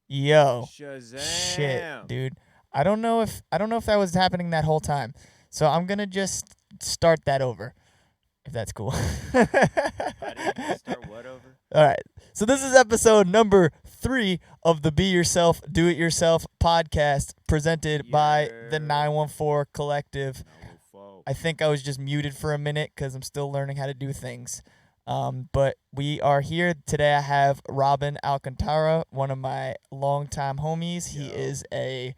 Yo, Shazam! shit, dude. I don't know if that was happening that whole time. So I'm gonna just start that over, if that's cool. Start what over? All right. So this is episode number 3 of the Be Yourself, Do It Yourself podcast, presented by the 914 Collective. I think I was just muted for a minute because I'm still learning how to do things. But we are here today. I have Robin Alcantara, one of my longtime homies. He is a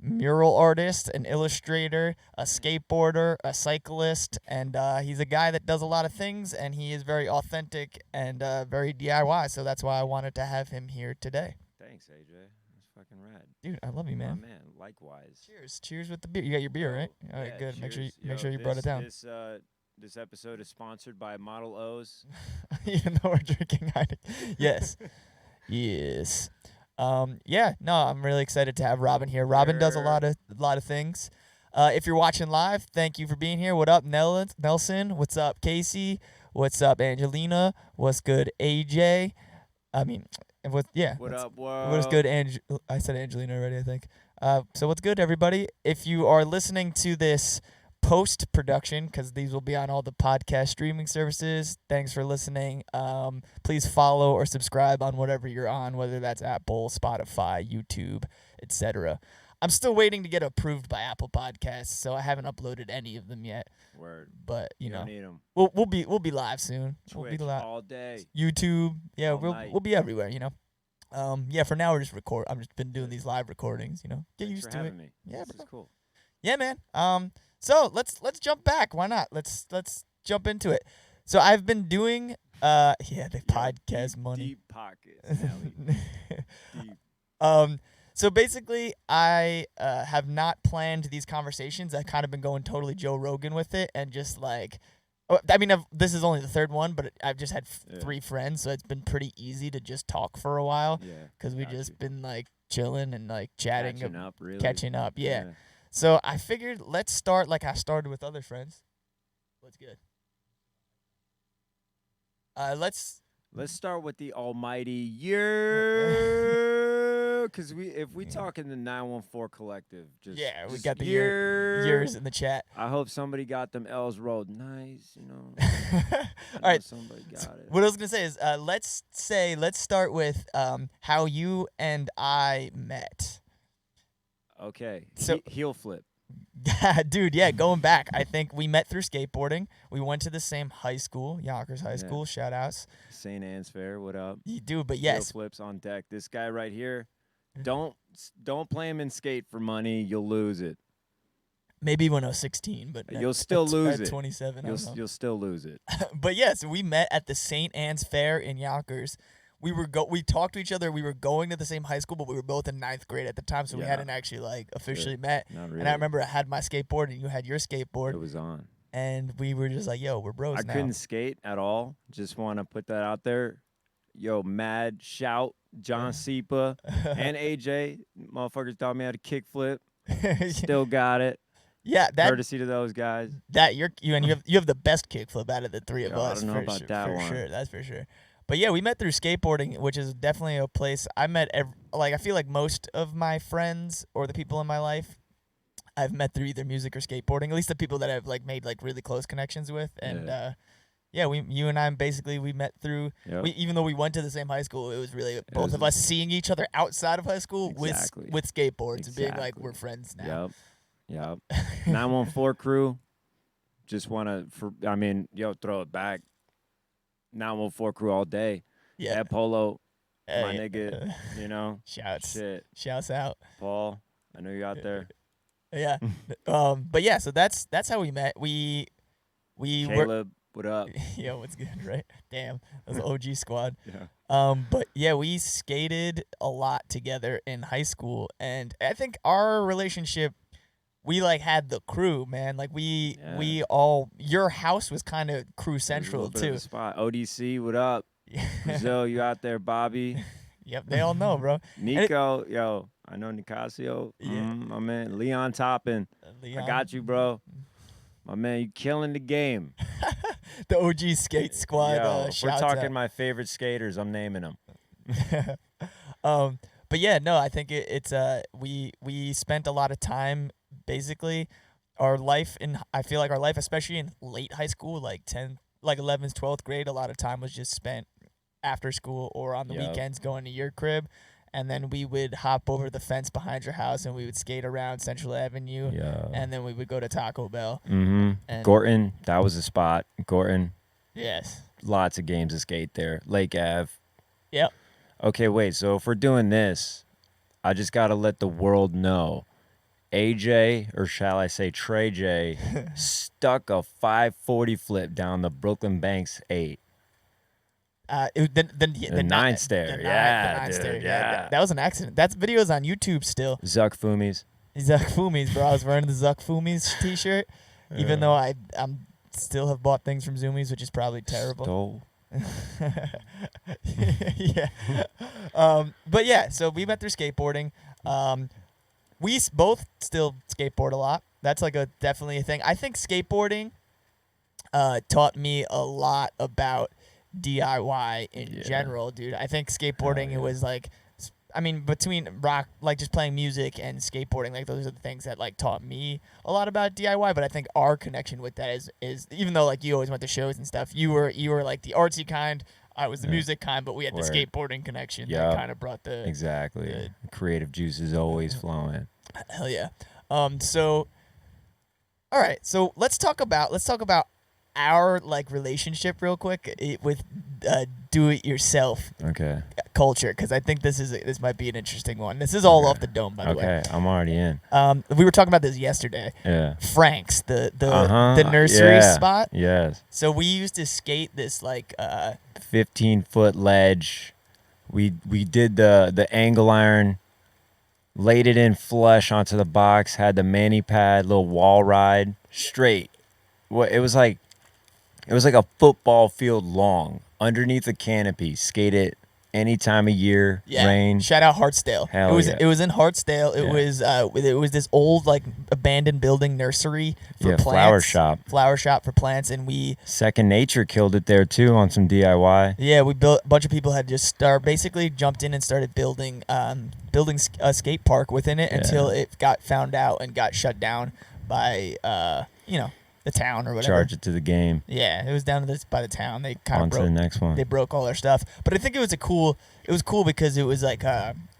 mural artist, an illustrator, a skateboarder, a cyclist, and he's a guy that does a lot of things, and he is very authentic and very DIY, so that's why I wanted to have him here today. Thanks, AJ. That's fucking rad. Dude, I love you, man. Oh, man, likewise. Cheers with the beer. You got your beer, right? All right, good. Cheers. Make sure you brought it down. This episode is sponsored by Model O's. Even though we're drinking Heineken. Yes. Yes. I'm really excited to have Robin here. Robin does a lot of things. If you're watching live, thank you for being here. What up, Nelson? What's up, Casey? What's up, Angelina? What's good, AJ? What up, world? What's good, I said Angelina already, I think. So what's good, everybody? If you are listening to this post-production, because these will be on all the podcast streaming services, thanks for listening. Please follow or subscribe on whatever you're on, whether that's Apple, Spotify, YouTube, etc. I'm still waiting to get approved by Apple Podcasts, so I haven't uploaded any of them yet. Word. But you know, need 'em. we'll be live soon. Twitch we'll be live all day. YouTube, all we'll be everywhere. You know. For now we're just record. I'm just been doing these live recordings. You know, get Thanks used for to it. having me. Yeah, this is cool. Yeah, man. So let's jump back. Why not? Let's jump into it. So I've been doing the podcast money. Deep pockets. Deep. So basically, I have not planned these conversations. I've kind of been going totally Joe Rogan with it, and just like, this is only the third one, but I've just had 3 friends, so it's been pretty easy to just talk for a while. Yeah. Because we just been like chilling and like chatting, catching up. Yeah. So I figured let's start like I started with other friends. What's good? Let's start with the almighty year, because if we talk in the 914 collective, we got the years in the chat. I hope somebody got them L's rolled nice, you know. All right, somebody got it. What I was gonna say is, let's start with how you and I met. Okay, so heel flip. Dude, going back. I think we met through skateboarding. We went to the same high school, Yonkers High School. Shout outs. St. Anne's Fair, what up? Dude, but yes. Heel flips on deck. This guy right here, don't play him in skate for money. You'll lose it. Maybe when I was 16, but you'll still lose it. 27, you'll still lose it. But yes, we met at the St. Anne's Fair in Yonkers. We talked to each other. We were going to the same high school, but we were both in 9th grade at the time, so we hadn't actually like officially met. Not really. And I remember I had my skateboard and you had your skateboard. It was on. And we were just like, yo, we're bros now. I couldn't skate at all. Just want to put that out there. Yo, mad shout, John Sepa and AJ. Motherfuckers taught me how to kickflip. Still got it. Yeah, courtesy to those guys. You have the best kickflip out of the 3 of us. I don't know about that one. For sure, that's for sure. But yeah, we met through skateboarding, which is definitely a place I met. I feel like most of my friends or the people in my life, I've met through either music or skateboarding. At least the people that I've like made like really close connections with. And you and I basically we met through. Yep. Even though we went to the same high school, it was really both of us seeing each other outside of high school with skateboards and being like, we're friends now. Yep. 914 crew. Just want to throw it back. 914 crew all day. Yeah. That Polo, my nigga, you know. Shouts out. Paul, I know you're out there. Yeah. But yeah, so that's how we met. We Caleb, what up? Yo, what's good, right? Damn. That was OG squad. Yeah. But yeah, we skated a lot together in high school, and I think our relationship, we like had the crew, man. Like we all, your house was kind of crew central too. Spot. ODC, what up? Brazil, you out there, Bobby? Yep, they all know, bro. Nico, yo, I know Nicasio. My man, Leon Toppin. I got you, bro. My man, you killing the game. The OG skate squad. Yo, if we're talking my favorite skaters, I'm naming them. But yeah, no, I think it's we spent a lot of time basically our life in I feel like our life, especially in late high school, like 10th, like 11th, 12th grade, a lot of time was just spent after school or on the Yep. weekends going to your crib. And then we would hop over the fence behind your house and we would skate around Central Avenue. Yeah. And then we would go to Taco Bell. And Gorton, that was a spot. Gorton, Yes. lots of games to skate there. Lake Ave. Yep. Okay, wait. So if we're doing this, I just got to let the world know. AJ, or shall I say Trey J, stuck a 540 flip down the Brooklyn Banks 8. The nine stair. Yeah, the nine dude, stair. yeah. That was an accident. That video's on YouTube still. Zuck Fumis. Zuck Fumis, bro. I was wearing the Zuck Fumis t-shirt, even though I'm still have bought things from Zoomies, which is probably terrible. Stole. Yeah. But yeah, so we went through skateboarding. We both still skateboard a lot. That's like definitely a thing. I think skateboarding taught me a lot about DIY in general, dude. I think skateboarding, it was like, I mean, between rock, like just playing music and skateboarding, like those are the things that like taught me a lot about DIY. But I think our connection with that is even though like you always went to shows and stuff, you were like the artsy kind, I was the music kind, but we had the skateboarding connection that kind of brought the the creative juices always flowing. Hell yeah. So all right, so let's talk about our like relationship real quick with do it yourself culture, because I think this might be an interesting one. This is all off the dome, by the way. Okay, I'm already in. We were talking about this yesterday. Yeah. Frank's, the nursery spot. Yes. So we used to skate this like 15-foot ledge. We did the angle iron, laid it in flush onto the box, had the mani pad, little wall ride, straight. It was like a football field long, underneath a canopy. Skate it any time of year, rain. Shout out Hartsdale. Hell It was in Hartsdale. It was this old like abandoned building nursery for plants. Flower shop for plants, and we Second Nature killed it there too on some DIY. Yeah, we built a bunch of people had just basically jumped in and started building a skate park within it until it got found out and got shut down by the town or whatever. Charge it to the game. Yeah, it was down to this by the town. They kind of broke to the next one. They broke all their stuff. But I think it was cool because it was like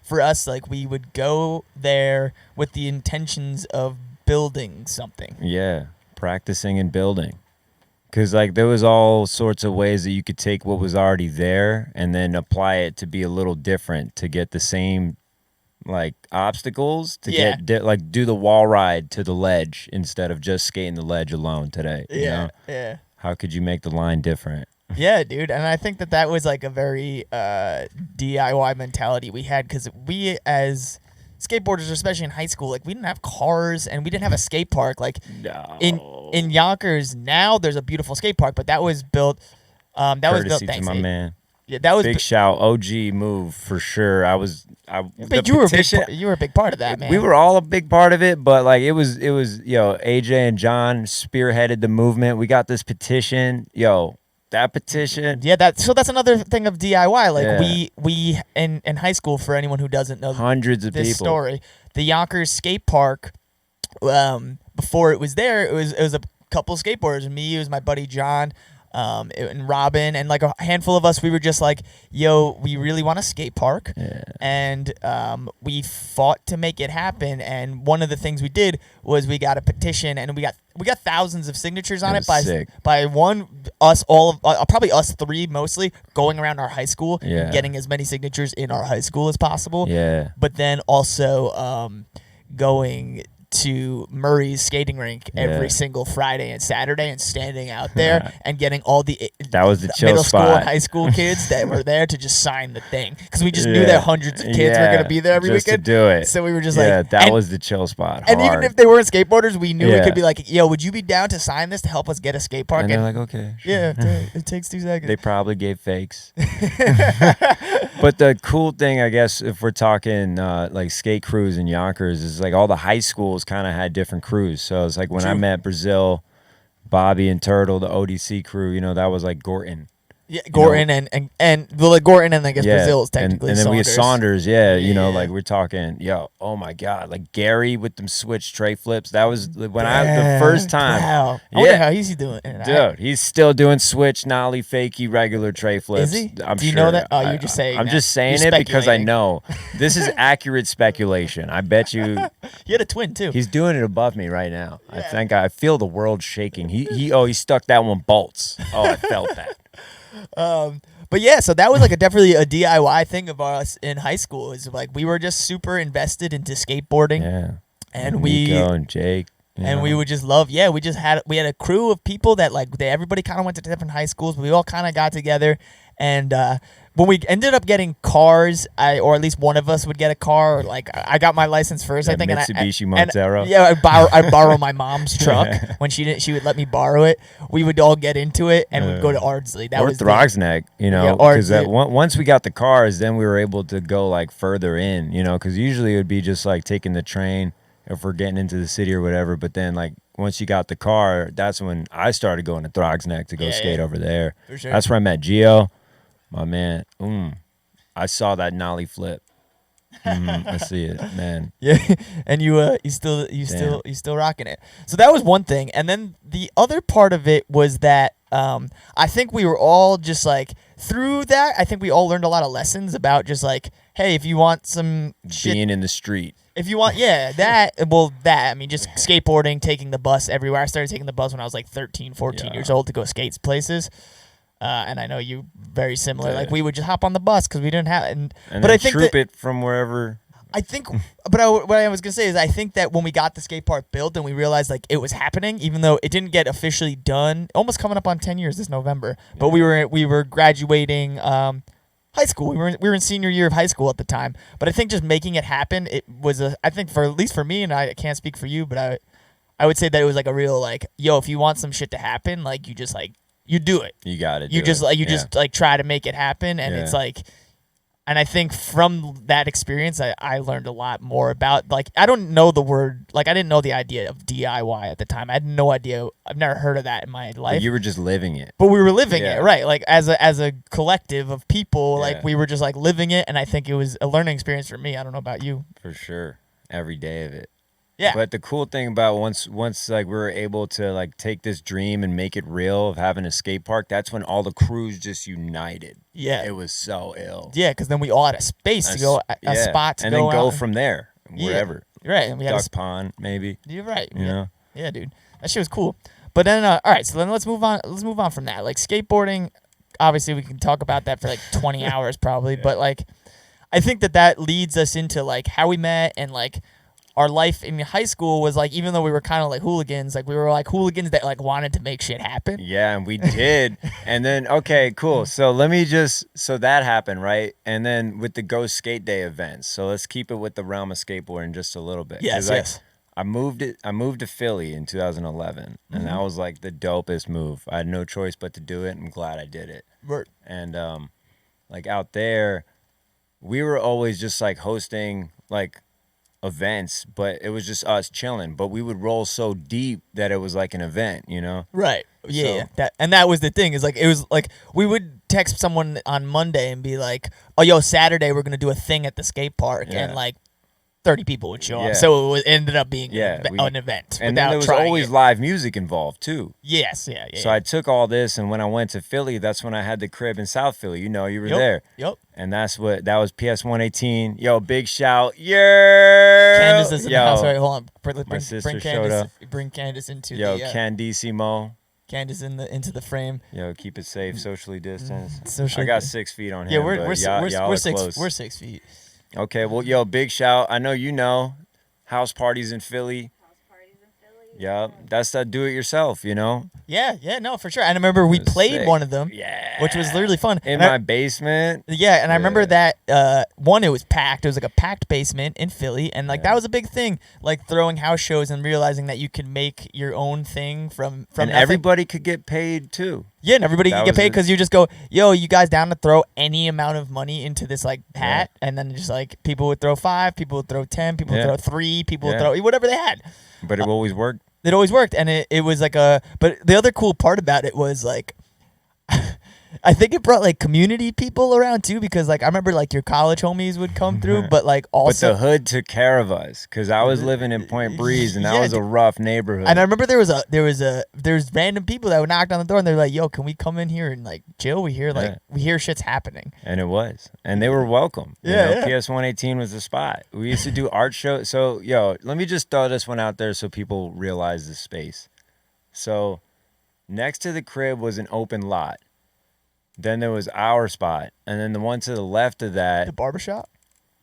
for us, like we would go there with the intentions of building something. Yeah, practicing and building. Because like there was all sorts of ways that you could take what was already there and then apply it to be a little different to get the same like obstacles to get like do the wall ride to the ledge instead of just skating the ledge alone today. You know? Yeah. How could you make the line different? Yeah, dude. And I think that was like a very DIY mentality we had, because we as skateboarders, especially in high school, like we didn't have cars and we didn't have a skate park. Like in Yonkers now there's a beautiful skate park, but that was built Courtesy thanks to my man. Yeah, that was big shout. OG move for sure. But you were a big part of that, man. We were all a big part of it, but like it was AJ and John spearheaded the movement. We got this petition. That petition. Yeah, that's another thing of DIY. Like we in high school, for anyone who doesn't know hundreds of this people. Story, the Yonkers skate park, before it was there, it was a couple skateboarders. Me, it was my buddy John, and Robin, and like a handful of us. We were just like, yo, we really want a skate park, and we fought to make it happen. And one of the things we did was we got a petition, and we got thousands of signatures on it by probably us three mostly going around our high school, getting as many signatures in our high school as possible. But then also going to Murray's skating rink every single Friday and Saturday and standing out there and getting all the middle school and high school kids that were there to just sign the thing, because we just knew that hundreds of kids were going to be there every weekend to do it. So we were just that was the chill spot. And even if they weren't skateboarders, we knew we could be like, yo, would you be down to sign this to help us get a skate park? And they're like, okay, sure. Yeah, it takes 2 seconds. They probably gave fakes. But the cool thing, I guess, if we're talking like skate crews in Yonkers, is like all the high schools kind of had different crews. So it's like when I met Brazil, Bobby and Turtle, the ODC crew, that was like Gorton. Yeah, Gorton and well, like Gorton and I guess Brazil is technically and then we had Saunders, Yeah. we're talking, oh my God, like Gary with them switch tray flips. That was when Yeah. the first time. Wow. I wonder how he's doing. Dude, he's still doing switch, nollie, fakie, regular tray flips. Is he? I'm Do you sure. know that? Oh, you're just saying. I'm that. just saying You're it because I speculating. know this is accurate speculation. I bet you He had a twin too. he's doing it above me right now. Yeah. I feel the world shaking. He stuck that one bolts. Oh, I felt that. But yeah, so that was like definitely a DIY thing of us in high school. Is like we were just super invested into skateboarding, Yeah. and Nico and Jake. we would just love. Yeah, we had a crew of people that like everybody kind of went to different high schools, but we all kind of got together, and when we ended up getting cars, or at least one of us would get a car. Like I got my license first, I think, Mitsubishi and Montero. yeah, I borrow my mom's truck when she would let me borrow it. We would all get into it and we'd go to Ardsley. That or was Throgsneck, Yeah, because or- once we got the cars, then we were able to go like further in, because usually it would be just like taking the train if we're getting into the city or whatever. But then like once you got the car, that's when I started going to Throgsneck to go skate over there. For sure. That's where I met Gio, my man. I saw that nollie flip. I see it, man. Yeah, and you still rocking it. So that was one thing, and then the other part of it was that I think we were all just like through that. I think we all learned a lot of lessons about just like, hey, if you want some shit, Being in the street. if you want, I mean, just skateboarding, taking the bus everywhere. I started taking the bus when I was like 13, 14 years old to go skate places. And I know you very similar. Yeah. Like we would just hop on the bus because we didn't have, And but then I think troop that, it from wherever. I think, what I was gonna say is I think that when we got the skate park built and we realized like it was happening, even though it didn't get officially done, almost coming up on 10 years this November. But we were graduating high school. We were in senior year of high school at the time. But I think just making it happen, it was I think for at least for me, and I can't speak for you, but I would say that it was like a real like, yo, if you want some shit to happen, like you just like you do it. You got it. You just like try to make it happen, and it's like. And I think from that experience, I learned a lot more about, like, I don't know the word, like, I didn't know the idea of DIY at the time. I had no idea. I've never heard of that in my life. But you were just living it. But we were living it, right? Like, as a collective of people, like, Yeah. we were just, like, living it. And I think it was a learning experience for me. I don't know about you. For sure. Every day of it. Yeah. But the cool thing about once like we were able to like take this dream and make it real of having a skate park, that's when all the crews just united. Yeah. It was so ill. Yeah, because then we all had a space to go, a spot to and go then go out. from there, wherever. Right. And we had Duck Pond, maybe. You're right. You know? Yeah, dude. That shit was cool. But then, all right, so then let's move on. Let's move on from that. Like skateboarding, obviously we can talk about that for like 20 hours probably. But like, I think that leads us into like how we met and like our life in high school was like, even though we were kind of like hooligans, like we were like hooligans that like wanted to make shit happen. Yeah, and we did. And then, okay, cool. So so that happened, right? And then with the Ghost Skate Day events. So let's keep it with the realm of skateboarding just a little bit. Yes, yes. I moved to Philly in 2011, and that was like the dopest move. I had no choice but to do it. I'm glad I did it. Right. And like out there, we were always just like hosting like events, but it was just us chilling. But we would roll so deep that it was like an event, you know? Right. Yeah. So- That was the thing is like, it was like we would text someone on Monday and be like, oh, yo, Saturday we're going to do a thing at the skate park. Yeah. And like 30 people would show Yeah. up. So it ended up being Yeah, an event. And then there was trying always it. live music involved too. Yes. Yeah. So I took all this, and when I went to Philly, that's when I had the crib in South Philly. You know, you were there. Yep. And that was PS 118. Yo, big shout. Yeah. Candace is in the house. Right, hold on. My sister bring showed Candace, up. Bring Candace into Yo, the Candissimo. Candace into the frame. Yo, keep it safe, socially distanced. Socially I got 6 feet on him. Yeah, but y'all we're are 6 close. we're 6 feet. Okay, well, yo, big shout. I know you know. House parties in Philly. Yeah, that's that do it yourself, you know? Yeah, no, for sure. And I remember we It was played sick. one of them, Yeah. which was literally fun. In And I- my basement. Yeah, and I remember Yeah. that one, it was packed. It was like a packed basement in Philly, and like that was a big thing. Like throwing house shows and realizing that you can make your own thing from And nothing. everybody could get paid too. Yeah, and everybody That can get was paid it. because you just go, yo, you guys down to throw any amount of money into this like hat, and then just like people would throw 5, people would throw 10, people would Yeah. throw 3, people would Yeah. throw whatever they had. But it always worked. It always worked, and it was like but the other cool part about it was like I think it brought like community people around too, because like I remember like your college homies would come through, but like But also the hood took care of us because I was living in Point Breeze, and that was a rough neighborhood. And I remember there's random people that would knock on the door and they're like, "Yo, can we come in here and like chill? We hear shit's happening." And it was, and they were welcome. Yeah. PS 118 was the spot. We used to do art shows. So let me just throw this one out there so people realize the space. So next to the crib was an open lot. Then there was our spot, and then the one to the left of that. The barbershop?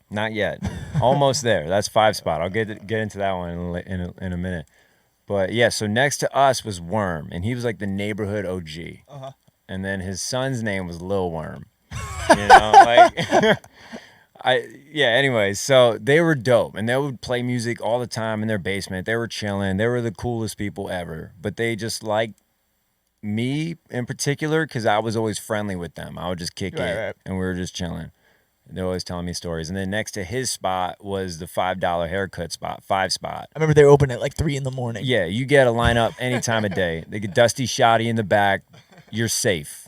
Not yet. Almost there. That's 5 spot. I'll get into that one in a minute. But yeah, so next to us was Worm, and he was like the neighborhood OG. Uh-huh. And then his son's name was Lil Worm. Like anyway, so they were dope, and they would play music all the time in their basement. They were chilling. They were the coolest people ever. But they just liked me in particular because I was always friendly with them. I would just kick it, and we were just chilling. They're always telling me stories. And then next to his spot was the $5 haircut spot, 5 spot. I remember they were open at like 3 a.m. Yeah, you get a lineup any time of day. They get Dusty Shoddy in the back. You're safe.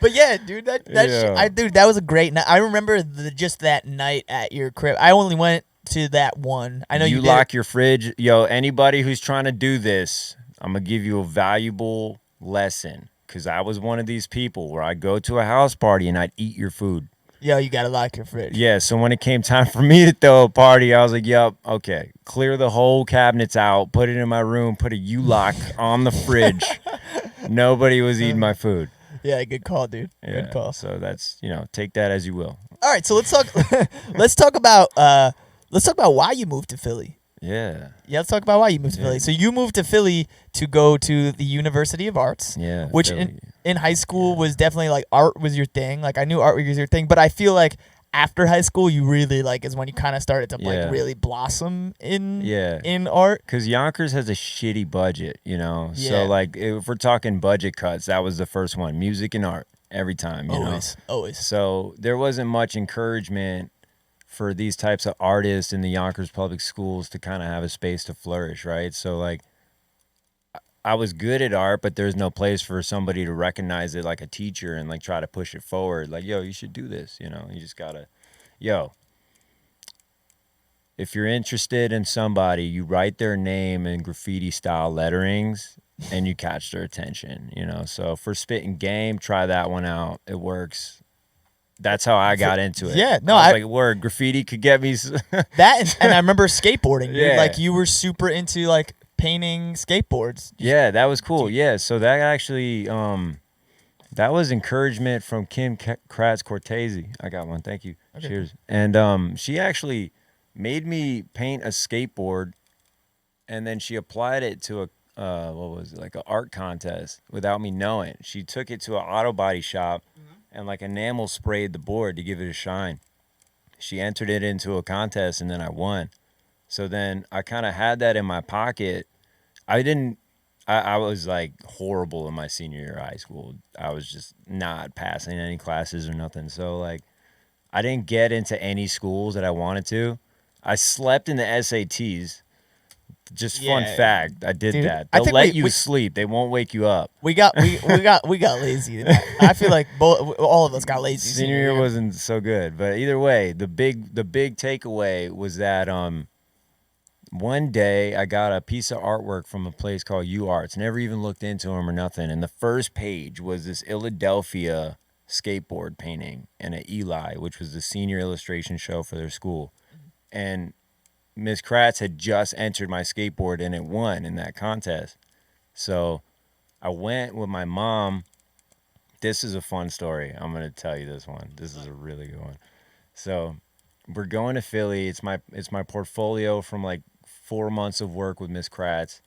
But yeah, dude, that was a great night. I remember just that night at your crib. I only went to that one. I know you lock your fridge. Anybody who's trying to do this, I'm going to give you a valuable lesson. Because I was one of these people where I'd go to a house party and I'd eat your food. Yo, you got to lock your fridge. Yeah, so when it came time for me to throw a party, I was like, yup, okay. Clear the whole cabinets out, put it in my room, put a U-lock on the fridge. Nobody was eating my food. Yeah, good call, dude. Yeah, good call. So that's, take that as you will. All right, so let's talk about why you moved to Philly. Yeah. Yeah, let's talk about why you moved to Philly. So you moved to Philly to go to the University of Arts. Yeah. Which in high school was definitely like art was your thing. Like I knew art was your thing, but I feel like after high school you really like is when you kind of started to like really blossom in art. Because Yonkers has a shitty budget, Yeah. So like if we're talking budget cuts, that was the first one. Music and art every time, you know. Always. So there wasn't much encouragement for these types of artists in the Yonkers public schools to kind of have a space to flourish, right? So like I was good at art, but there's no place for somebody to recognize it like a teacher and like try to push it forward. Like, yo, you should do this, you just gotta, if you're interested in somebody, you write their name in graffiti style letterings and you catch their attention, So for Spitting Game, try that one out. It works. That's how I got into it. Yeah, no, I was like, word, graffiti could get me. That, and I remember skateboarding. Dude. Yeah. Like, you were super into, like, painting skateboards. Yeah, that was cool. Yeah, so that actually, that was encouragement from Kim Kratz Cortese. I got one. Thank you. Okay. Cheers. And she actually made me paint a skateboard, and then she applied it to like an art contest without me knowing. She took it to an auto body shop. And like enamel sprayed the board to give it a shine. She entered it into a contest and then I won. So then I kind of had that in my pocket. I was like horrible in my senior year of high school. I was just not passing any classes or nothing. So like I didn't get into any schools that I wanted to. I slept in the SATs. Just fun fact, I did that. They'll let you sleep. They won't wake you up. We got lazy. I feel like all of us got lazy. Senior year wasn't so good, but either way, the big takeaway was that one day I got a piece of artwork from a place called U Arts. Never even looked into them or nothing. And the first page was this Philadelphia skateboard painting and an Eli, which was the senior illustration show for their school, and Miss Kratz had just entered my skateboard and it won in that contest. So I went with my mom. This is a fun story. I'm going to tell you this one. This is a really good one. So we're going to Philly. It's my portfolio from like 4 months of work with Miss Kratz.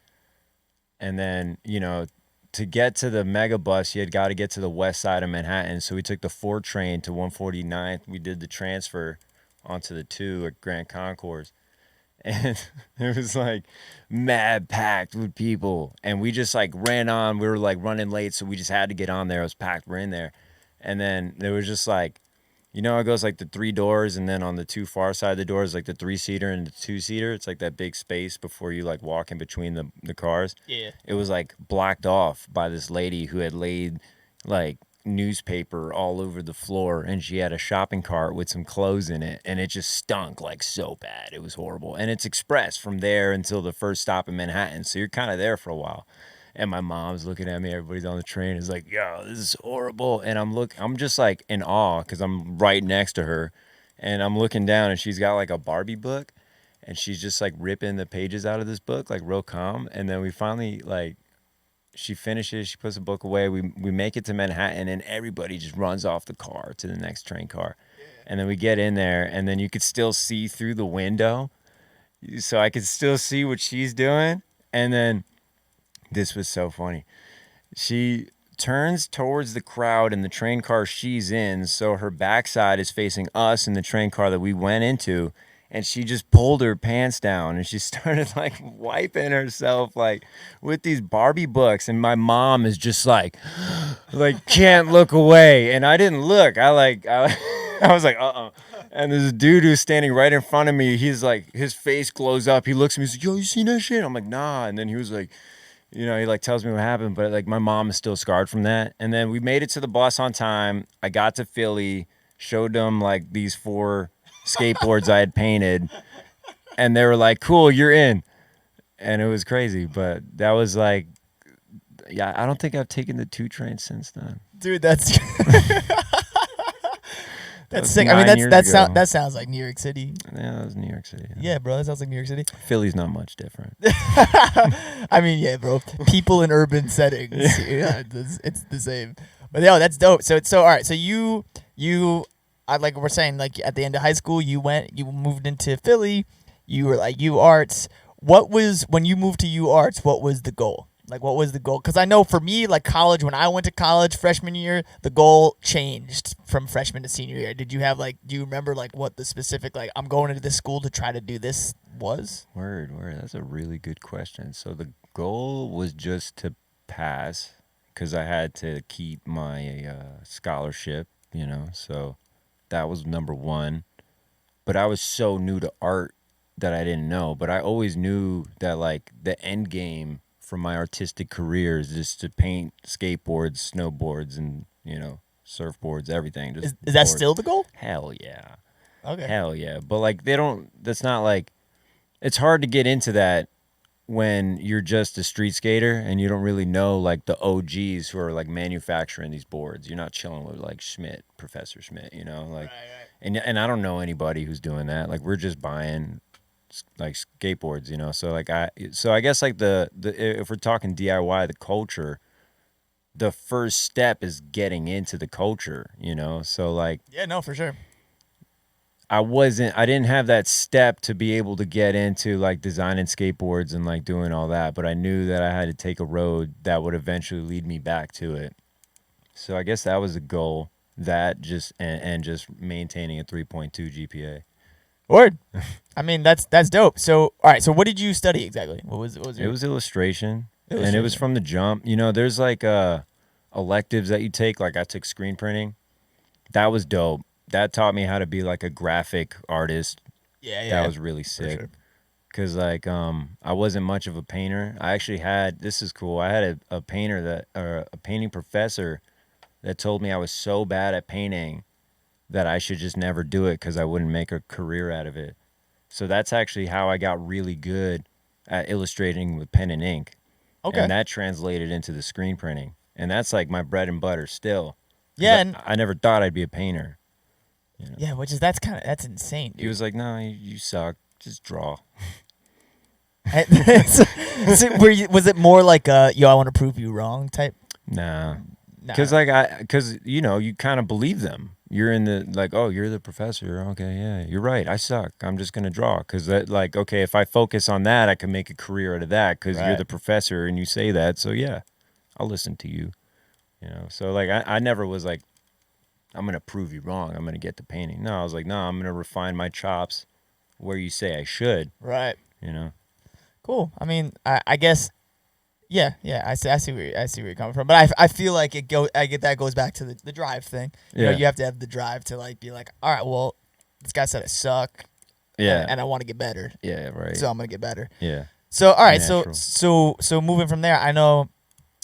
And then, to get to the mega bus, you had got to get to the west side of Manhattan. So we took the 4 train to 149th. We did the transfer onto the 2 at Grand Concourse. And it was like mad packed with people. And we just like ran on. We were like running late, so we just had to get on there. It was packed. We're in there. And then there was just like You know, it goes like the 3 doors, and then on the 2 far side of the doors, like the 3-seater and the 2-seater. It's like that big space before you like walk in between the cars. Yeah. It was like blocked off by this lady who had laid like newspaper all over the floor, and she had a shopping cart with some clothes in it, and it just stunk like so bad. It was horrible. And it's express from there until the first stop in Manhattan, so you're kind of there for a while. And my mom's looking at me. Everybody's on the train. Is like, yo, this is horrible. And I'm just like in awe because I'm right next to her, and I'm looking down, and she's got like a Barbie book, and she's just like ripping the pages out of this book, like real calm. And then we finally like, she finishes. She puts the book away. We make it to Manhattan, and everybody just runs off the car to the next train car. And then we get in there, and then you could still see through the window, so I could still see what she's doing. And then this was so funny. She turns towards the crowd in the train car she's in, so her backside is facing us in the train car that we went into, and she just pulled her pants down and she started like wiping herself like with these Barbie books, and my mom is just like can't look away, and I didn't look. I was like, and there's a dude who's standing right in front of me. He's like, his face glows up. He looks at me. He's like, yo, you seen that shit? I'm like, nah. And then he was like, you know, he like tells me what happened, but like my mom is still scarred from that. And then we made it to the bus on time. I got to Philly, showed them like these 4 skateboards I had painted, and they were like, cool, you're in. And it was crazy, but that was like, yeah, I don't think I've taken the 2 trains since then. Dude, that's that's sick. I mean, that sounds like New York City. Yeah, that was New York City. Yeah, bro, that sounds like New York City. Philly's not much different. I mean, yeah, bro. People in urban settings, yeah, it's the same. But yo, that's dope. So all right. So you, like we're saying, like at the end of high school, you moved into Philly. You were like U Arts. What was when you moved to U Arts? What was the goal? Like, what was the goal? Because I know for me, like college, when I went to college freshman year, the goal changed from freshman to senior year. Did you have like, do you remember like what the specific, like, I'm going into this school to try to do this was? Word. That's a really good question. So the goal was just to pass, because I had to keep my scholarship, you know, so that was number one. But I was so new to art that I didn't know. But I always knew that like the end game for my artistic career is just to paint skateboards, snowboards, and, you know, surfboards, everything. Just is that still the goal? Hell yeah. Okay. Hell yeah. But like that's not like, it's hard to get into that when you're just a street skater and you don't really know like the OGs who are like manufacturing these boards. You're not chilling with like Schmidt, Professor Schmidt, you know, like, right. And I don't know anybody who's doing that. Like, we're just buying like skateboards, you know. So like I guess like the if we're talking DIY, the culture, the first step is getting into the culture, you know. So like, yeah, no, for sure. I didn't have that step to be able to get into like designing skateboards and like doing all that, but I knew that I had to take a road that would eventually lead me back to it. So I guess that was the goal, that just and just maintaining a 3.2 GPA. Word. I mean, that's dope. So, all right. So, what did you study exactly? What was it? Was illustration, and it was from the jump. You know, there's like electives that you take. Like I took screen printing. That was dope. That taught me how to be like a graphic artist. Yeah. That was really sick. Sure. Cause like I wasn't much of a painter. I actually had, this is cool. I had a painter a painting professor that told me I was so bad at painting that I should just never do it because I wouldn't make a career out of it. So that's actually how I got really good at illustrating with pen and ink. Okay. And that translated into the screen printing. And that's like my bread and butter still. Yeah. And I never thought I'd be a painter. You know? Yeah, that's insane, dude. He was like, no, you suck. Just draw. Was it more like I want to prove you wrong type? Nah. Because you know, you kind of believe them. You're in the like, oh, you're the professor. Okay, yeah, you're right. I suck. I'm just gonna draw because that, like, okay, if I focus on that, I can make a career out of that because you're the professor and you say that. So yeah, I'll listen to you. You know, so like I never was like, I'm gonna prove you wrong. I'm gonna get the painting. No, I was like, no, I'm gonna refine my chops where you say I should. Right. You know. Cool. I mean, I guess Yeah, yeah, I see where you're coming from, but I feel like I get that goes back to the drive thing. You know, Yeah. you have to have the drive to like be like, all right, well, this guy said I suck, Yeah. and I want to get better, Yeah. Right. so I'm gonna get better. Yeah. So all right, Natural. so moving from there, I know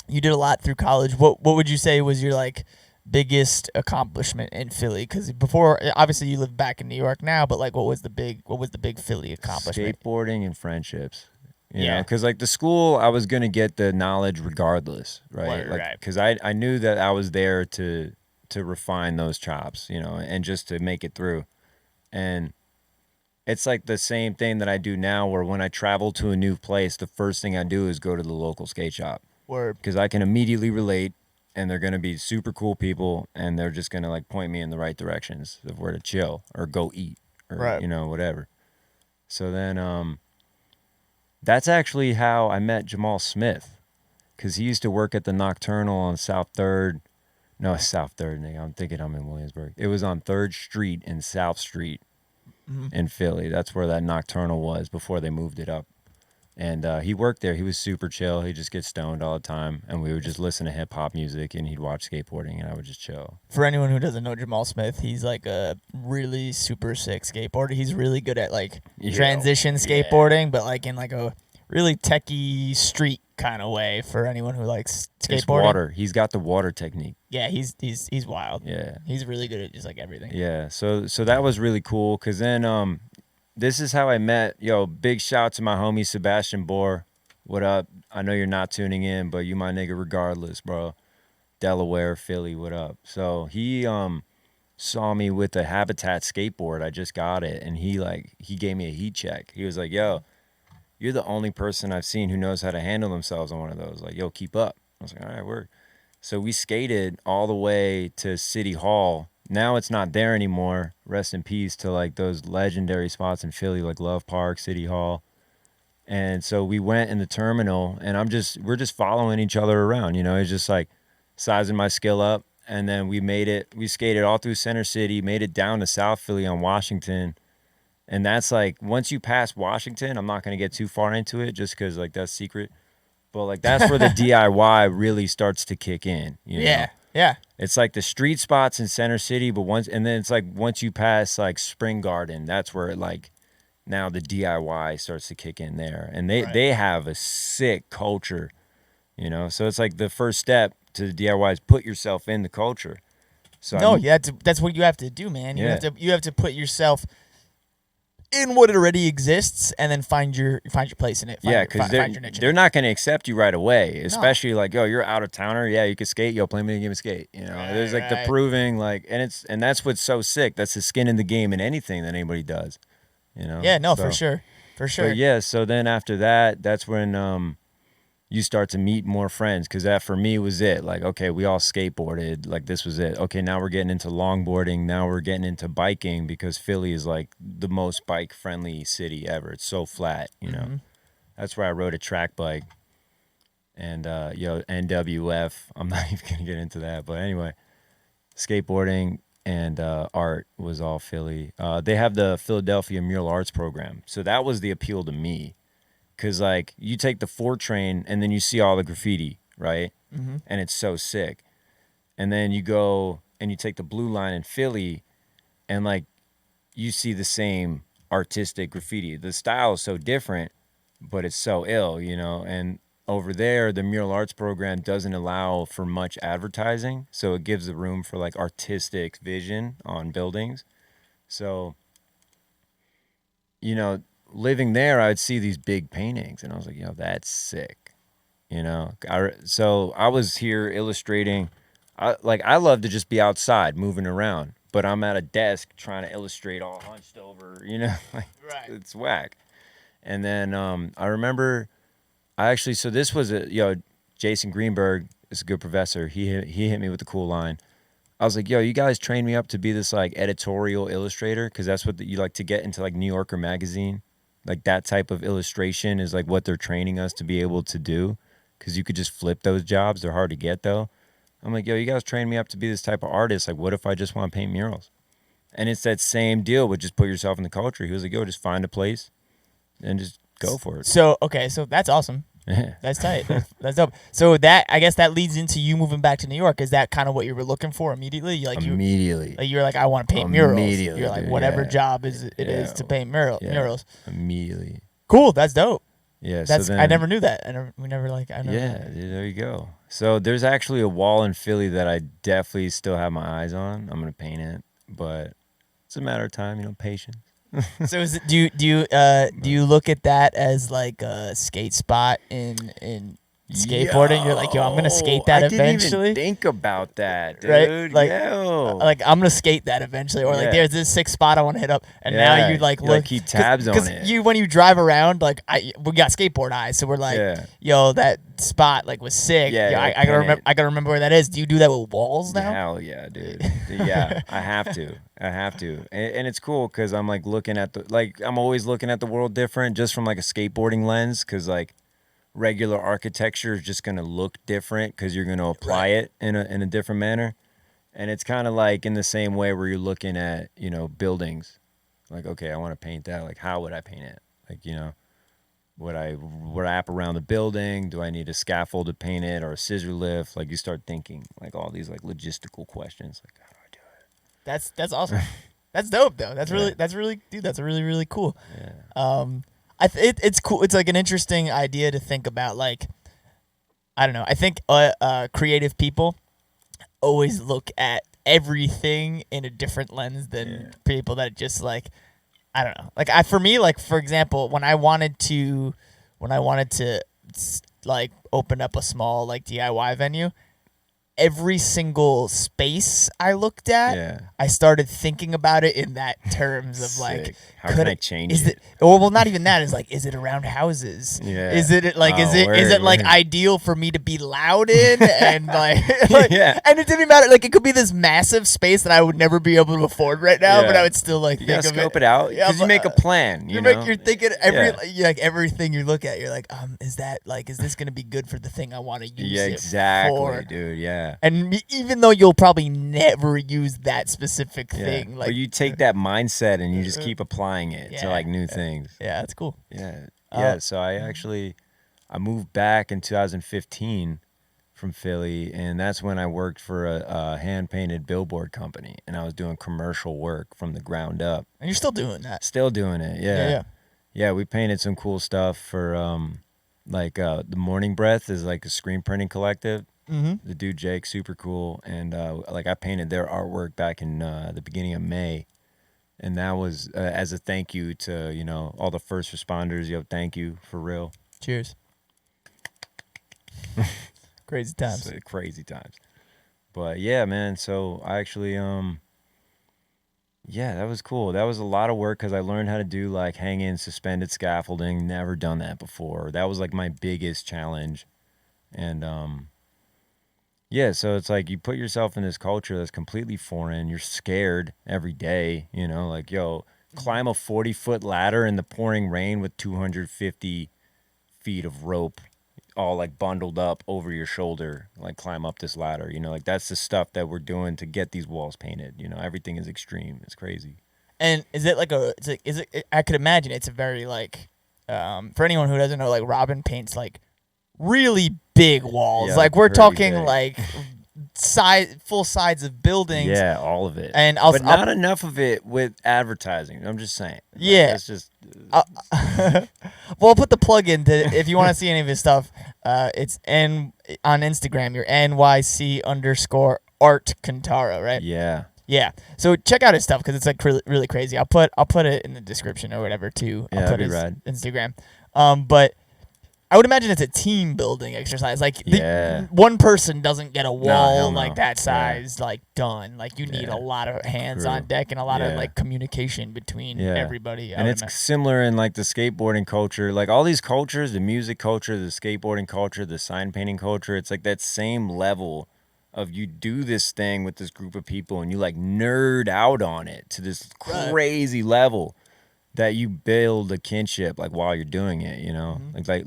you did a lot through college. What would you say was your like biggest accomplishment in Philly? Because before, obviously, you live back in New York now, but like, what was the big Philly accomplishment? Skateboarding and friendships. You know, Yeah. because like the school, I was gonna get the knowledge regardless, right? Like, Right. because I knew that I was there to refine those chops, you know, and just to make it through. And it's like the same thing that I do now, where when I travel to a new place, the first thing I do is go to the local skate shop Word. because I can immediately relate, and they're gonna be super cool people, and they're just gonna like point me in the right directions of where to chill or go eat or Right. you know whatever. So then, that's actually how I met Jamal Smith, because he used to work at the Nocturnal on South Third. No, South Third. I'm thinking I'm in Williamsburg. It was on Third Street and South Street Mm-hmm. in Philly. That's where that Nocturnal was before they moved it up. And he worked there. He was super chill. He'd just get stoned all the time, and we would just listen to hip hop music, and he'd watch skateboarding, and I would just chill. For anyone who doesn't know Jamal Smith, he's like a really super sick skateboarder. He's really good at like transition skateboarding, but like in like a really techie street kind of way for anyone who likes It's skateboarding. water. He's got the water technique. Yeah, he's wild. Yeah. He's really good at just like everything. Yeah. So that was really cool, because then this is how I met. Yo, big shout to my homie Sebastian Bohr. What up? I know you're not tuning in, but you my nigga regardless, bro. Delaware, Philly, what up? So he saw me with the Habitat skateboard. I just got it, and he gave me a heat check. He was like, "Yo, you're the only person I've seen who knows how to handle themselves on one of those. Like, yo, keep up." I was like, "All right, word." So we skated all the way to City Hall. Now it's not there anymore. Rest in peace to like those legendary spots in Philly, like Love Park, City Hall. And so we went in the terminal, and we're just following each other around. You know, it's just like sizing my skill up. And then we skated all through Center City, made it down to South Philly on Washington. And that's like, once you pass Washington, I'm not going to get too far into it just because like that's secret. But like that's where the DIY really starts to kick in. You know? Yeah, yeah. It's like the street spots in Center City, but then it's like once you pass like Spring Garden, that's where it like now the DIY starts to kick in there. And they have a sick culture, you know? So it's like the first step to the DIY is put yourself in the culture. So No, yeah, that's what you have to do, man. Yeah. You have to put yourself in what already exists, and then find your place in it. yeah, because they're not going to accept you right away, especially like, yo, you're out of towner. Yeah, you can skate. Yo, play me a game of skate. You know, there's like the proving, like, and that's what's so sick. That's the skin in the game in anything that anybody does. You know. Yeah, no, So- for sure. But yeah, so then after that, that's when you start to meet more friends, because that for me was it. Like, okay, we all skateboarded. Like, this was it. Okay, now we're getting into longboarding. Now we're getting into biking, because Philly is like the most bike friendly city ever. It's so flat, you know. Mhm. That's where I rode a track bike. And NWF. I'm not even gonna get into that, but anyway, skateboarding and art was all Philly. They have the Philadelphia Mural Arts program, so that was the appeal to me. Cause like you take the 4 train and then you see all the graffiti, right? Mm-hmm. And it's so sick. And then you go and you take the blue line in Philly, and like you see the same artistic graffiti. The style is so different, but it's so ill, you know. And over there, the mural arts program doesn't allow for much advertising, so it gives the room for like artistic vision on buildings. So, you know, living there, I'd see these big paintings, and I was like, yo, that's sick. You know, so I was here illustrating. I love to just be outside moving around, but I'm at a desk trying to illustrate all hunched over. You know, like Right. it's whack. And then I remember, so this was Jason Greenberg is a good professor. He hit me with a cool line. I was like, yo, you guys trained me up to be this like editorial illustrator, because that's what you like to get into, like New Yorker magazine. Like that type of illustration is like what they're training us to be able to do, because you could just flip those jobs. They're hard to get though. I'm like, yo, you guys trained me up to be this type of artist. Like, what if I just want to paint murals? And it's that same deal with just put yourself in the culture. He was like, yo, just find a place and just go for it. So okay, so that's awesome. That's tight. That's dope. So that, I guess that leads into you moving back to New York. Is that kind of what you were looking for immediately? Immediately. You were like, I want to paint murals. Immediately, You're like, dude, whatever yeah. job it is to paint murals. Immediately. Cool. That's dope. Yeah. That's so then, I never knew that. I never. Yeah, dude, there you go. So there's actually a wall in Philly that I definitely still have my eyes on. I'm gonna paint it, but it's a matter of time, patience. So do you look at that as like a skate spot in skateboarding? You're like, yo, I'm gonna skate that I eventually. didn't even think about that, dude. Right? Like, yo. like I'm gonna skate that eventually, or like Yeah. there's this sick spot I want to hit up, and now you like You, look keep tabs on it. You when you drive around, like we got skateboard eyes, so we're like, yo, that spot like was sick. Yeah, yo, like, I gotta remember where that is. Do you do that with walls now? Hell yeah, dude. Yeah, I have to. And it's cool because I'm like looking at I'm always looking at the world different just from like a skateboarding lens, because like regular architecture is just going to look different because you're going to apply it in a different manner. And it's kind of like in the same way where you're looking at, buildings. Like, okay, I want to paint that. Like, how would I paint it? Like, would I wrap around the building? Do I need a scaffold to paint it, or a scissor lift? Like, you start thinking like all these like logistical questions. Like, how do I do it? That's awesome. That's dope though. That's really dude. That's really cool. Yeah. It's cool. It's like an interesting idea to think about. Like, I don't know. I think creative people always look at everything in a different lens than people that just like, I don't know. Like for me, like for example, when I wanted to like open up a small like DIY venue, every single space I looked at, I started thinking about it in that terms of like, how can I change it? Well, not even that. Is like, is it around houses? Yeah. Is it like, is it like ideal for me to be loud in and like, and it didn't matter. Like, it could be this massive space that I would never be able to afford right now, but I would still like you think gotta of scope it out because you make a plan. You're thinking like everything you look at. You're like, is this gonna be good for the thing I want to use? Yeah, exactly, dude. Yeah. And even though you'll probably never use that specific thing, like, but you take that mindset and you just keep applying it to like new things. Yeah, that's cool. Yeah. So I moved back in 2015 from Philly, and that's when I worked for a hand painted billboard company, and I was doing commercial work from the ground up. And you're still doing that. Still doing it. Yeah. Yeah. We painted some cool stuff for the Morning Breath is like a screen printing collective. Mm-hmm. The dude Jake, super cool, and I painted their artwork back in the beginning of May, and that was as a thank you to all the first responders. Yo, thank you for real. Cheers. Crazy times. Crazy times. But yeah, man. So I actually that was cool. That was a lot of work because I learned how to do like hang-in suspended scaffolding. Never done that before. That was like my biggest challenge, and yeah, so it's like you put yourself in this culture that's completely foreign. You're scared every day, like, yo, climb a 40-foot ladder in the pouring rain with 250 feet of rope all like bundled up over your shoulder, like climb up this ladder, like that's the stuff that we're doing to get these walls painted. Everything is extreme. It's crazy. And is it I could imagine it's a very like, for anyone who doesn't know, like Robin paints like really big walls. Yeah, like we're talking big. like full sides of buildings. Yeah, all of it. And but not enough of it with advertising. I'm just saying. That's just. Well, I'll put the plug in if you want to see any of his stuff. It's on Instagram. You're NYC_Alcantara, right? Yeah. Yeah. So check out his stuff because it's like really crazy. I'll put it in the description or whatever too. I'll put his Instagram. But I would imagine it's a team building exercise. Like one person doesn't get a wall like that size like done. Like you need a lot of hands on deck and a lot of like communication between everybody. And it's similar in like the skateboarding culture, like all these cultures, the music culture, the skateboarding culture, the sign painting culture. It's like that same level of you do this thing with this group of people and you like nerd out on it to this crazy level. That you build a kinship like while you're doing it,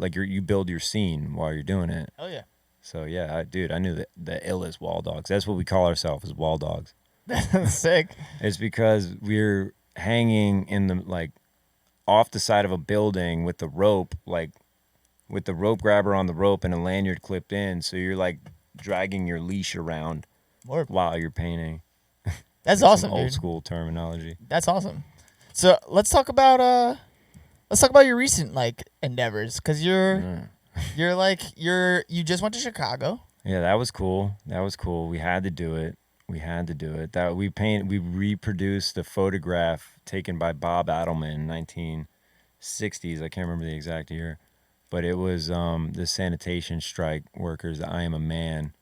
like you build your scene while you're doing it. Oh yeah. So yeah, I knew the illest wall dogs. That's what we call ourselves, as wall dogs. That's sick. It's because we're hanging in the like off the side of a building with the rope like with the rope grabber on the rope and a lanyard clipped in, so you're like dragging your leash around while you're painting. That's like awesome, some old dude. school terminology. That's awesome. So let's talk about your recent like endeavors, because you just went to Chicago. Yeah, that was cool. We had to do it. That we reproduced the photograph taken by Bob Adelman in 1960s. I can't remember the exact year, but it was the sanitation strike workers, the I Am a Man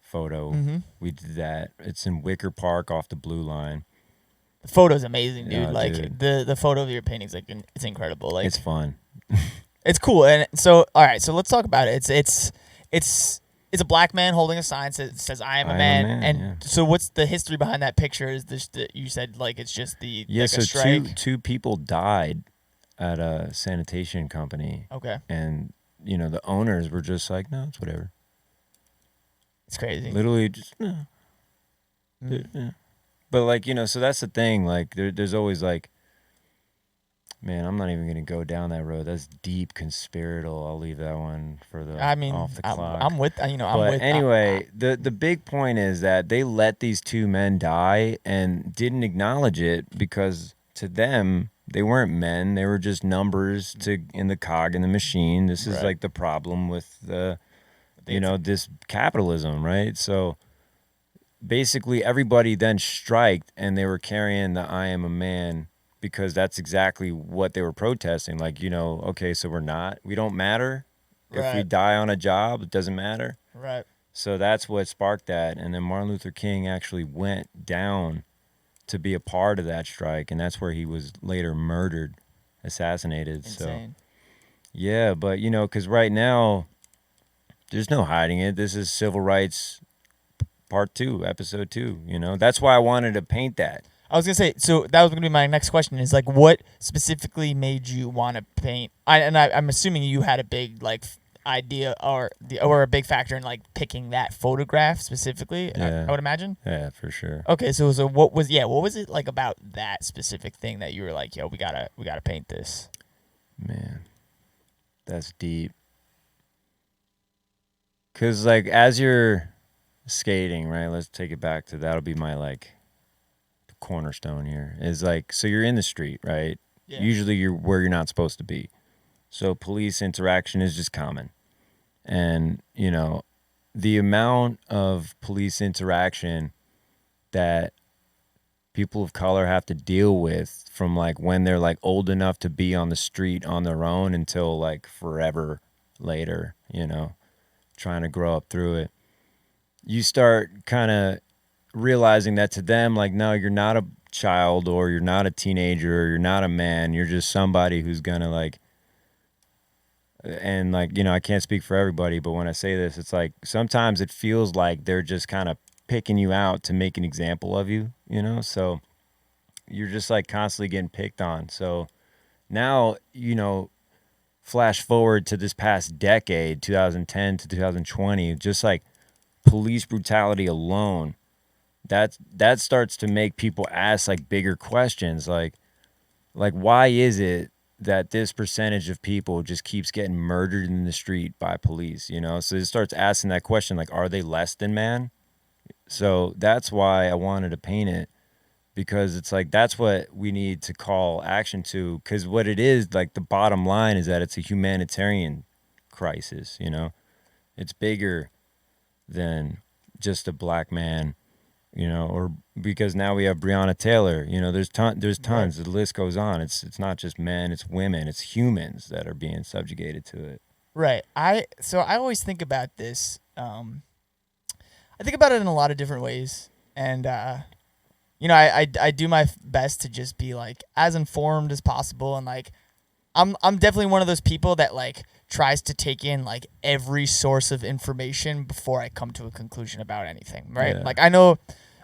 photo. Mm-hmm. We did that. It's in Wicker Park off the Blue Line. The photo's amazing, dude. Yeah, like dude. the photo of your paintings, like it's incredible. Like It's fun. it's cool. And so all right, so let's talk about it. It's a black man holding a sign that says "I am a man." And yeah. so what's the history behind that picture? Is this you said like it's just the Yeah, like so a strike? two people died at a sanitation company. Okay, And the owners were just like, no, it's whatever. it's crazy. Literally just no. Yeah. But like, so that's the thing. Like there's always like, man, I'm not even gonna go down that road. That's deep conspiratorial. I'll leave that one for the off the clock. I'm with But anyway, the big point is that they let these two men die and didn't acknowledge it because to them they weren't men. They were just numbers in the cog in the machine. This is like the problem with this capitalism, right? So basically everybody then striked and they were carrying the I Am a Man because that's exactly what they were protesting. Like, okay, so we don't matter. If we die on a job, it doesn't matter. Right. So that's what sparked that. And then Martin Luther King actually went down to be a part of that strike. And that's where he was later murdered, assassinated. Insane. So, yeah, but, because right now, there's no hiding it. This is civil rights part 2, episode 2, That's why I wanted to paint that. I was gonna say, so that was gonna be my next question. Is like, what specifically made you want to paint? I'm assuming you had a big like idea or a big factor in like picking that photograph specifically. Yeah. I would imagine. Yeah, for sure. Okay, so what was it like about that specific thing that you were like, yo, we gotta paint this? Man, that's deep. 'Cause like as you're skating, right? Let's take it back to that'll be my like cornerstone here is like, so you're in the street, right? Yeah. Usually you're where you're not supposed to be. So police interaction is just common. And, the amount of police interaction that people of color have to deal with from like when they're like old enough to be on the street on their own until like forever later, trying to grow up through it. You start kind of realizing that to them, like, no, you're not a child or you're not a teenager or you're not a man. You're just somebody who's gonna like, and like, I can't speak for everybody, but when I say this, it's like sometimes it feels like they're just kind of picking you out to make an example of you, so you're just like constantly getting picked on. So now, flash forward to this past decade, 2010 to 2020, just like police brutality alone, that starts to make people ask like bigger questions, like why is it that this percentage of people just keeps getting murdered in the street by police, So it starts asking that question, like, are they less than man? So that's why I wanted to paint it, because it's like that's what we need to call action to, because what it is, like the bottom line is that it's a humanitarian crisis, It's bigger than just a black man, or because now we have Breonna Taylor, there's tons. The list goes on. It's not just men, it's women, it's humans that are being subjugated to it. Right. So I always think about this. I think about it in a lot of different ways, and I do my best to just be like as informed as possible, and like I'm definitely one of those people that like tries to take in like every source of information before I come to a conclusion about anything, right? Yeah. Like I know,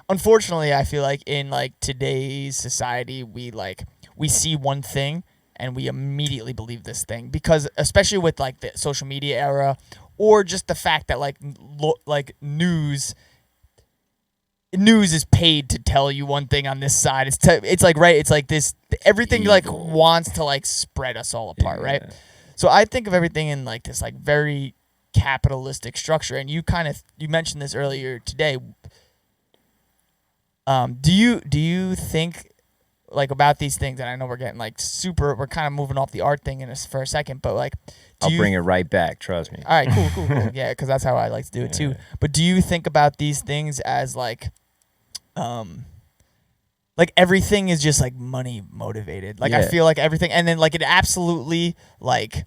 unfortunately, I feel like in like today's society, we see one thing and we immediately believe this thing, because especially with like the social media era, or just the fact that like news is paid to tell you one thing on this side. It's like, right, it's like this, everything like wants to like spread us all apart, right? So I think of everything in like this like very capitalistic structure, and you mentioned this earlier today. Do you think like about these things? And I know we're getting like we're kind of moving off the art thing for a second, but like I'll bring it right back, trust me. All right, cool. Yeah, because that's how I like to do it too. But do you think about these things as like everything is just like money motivated? Like I feel like everything, and then like it absolutely like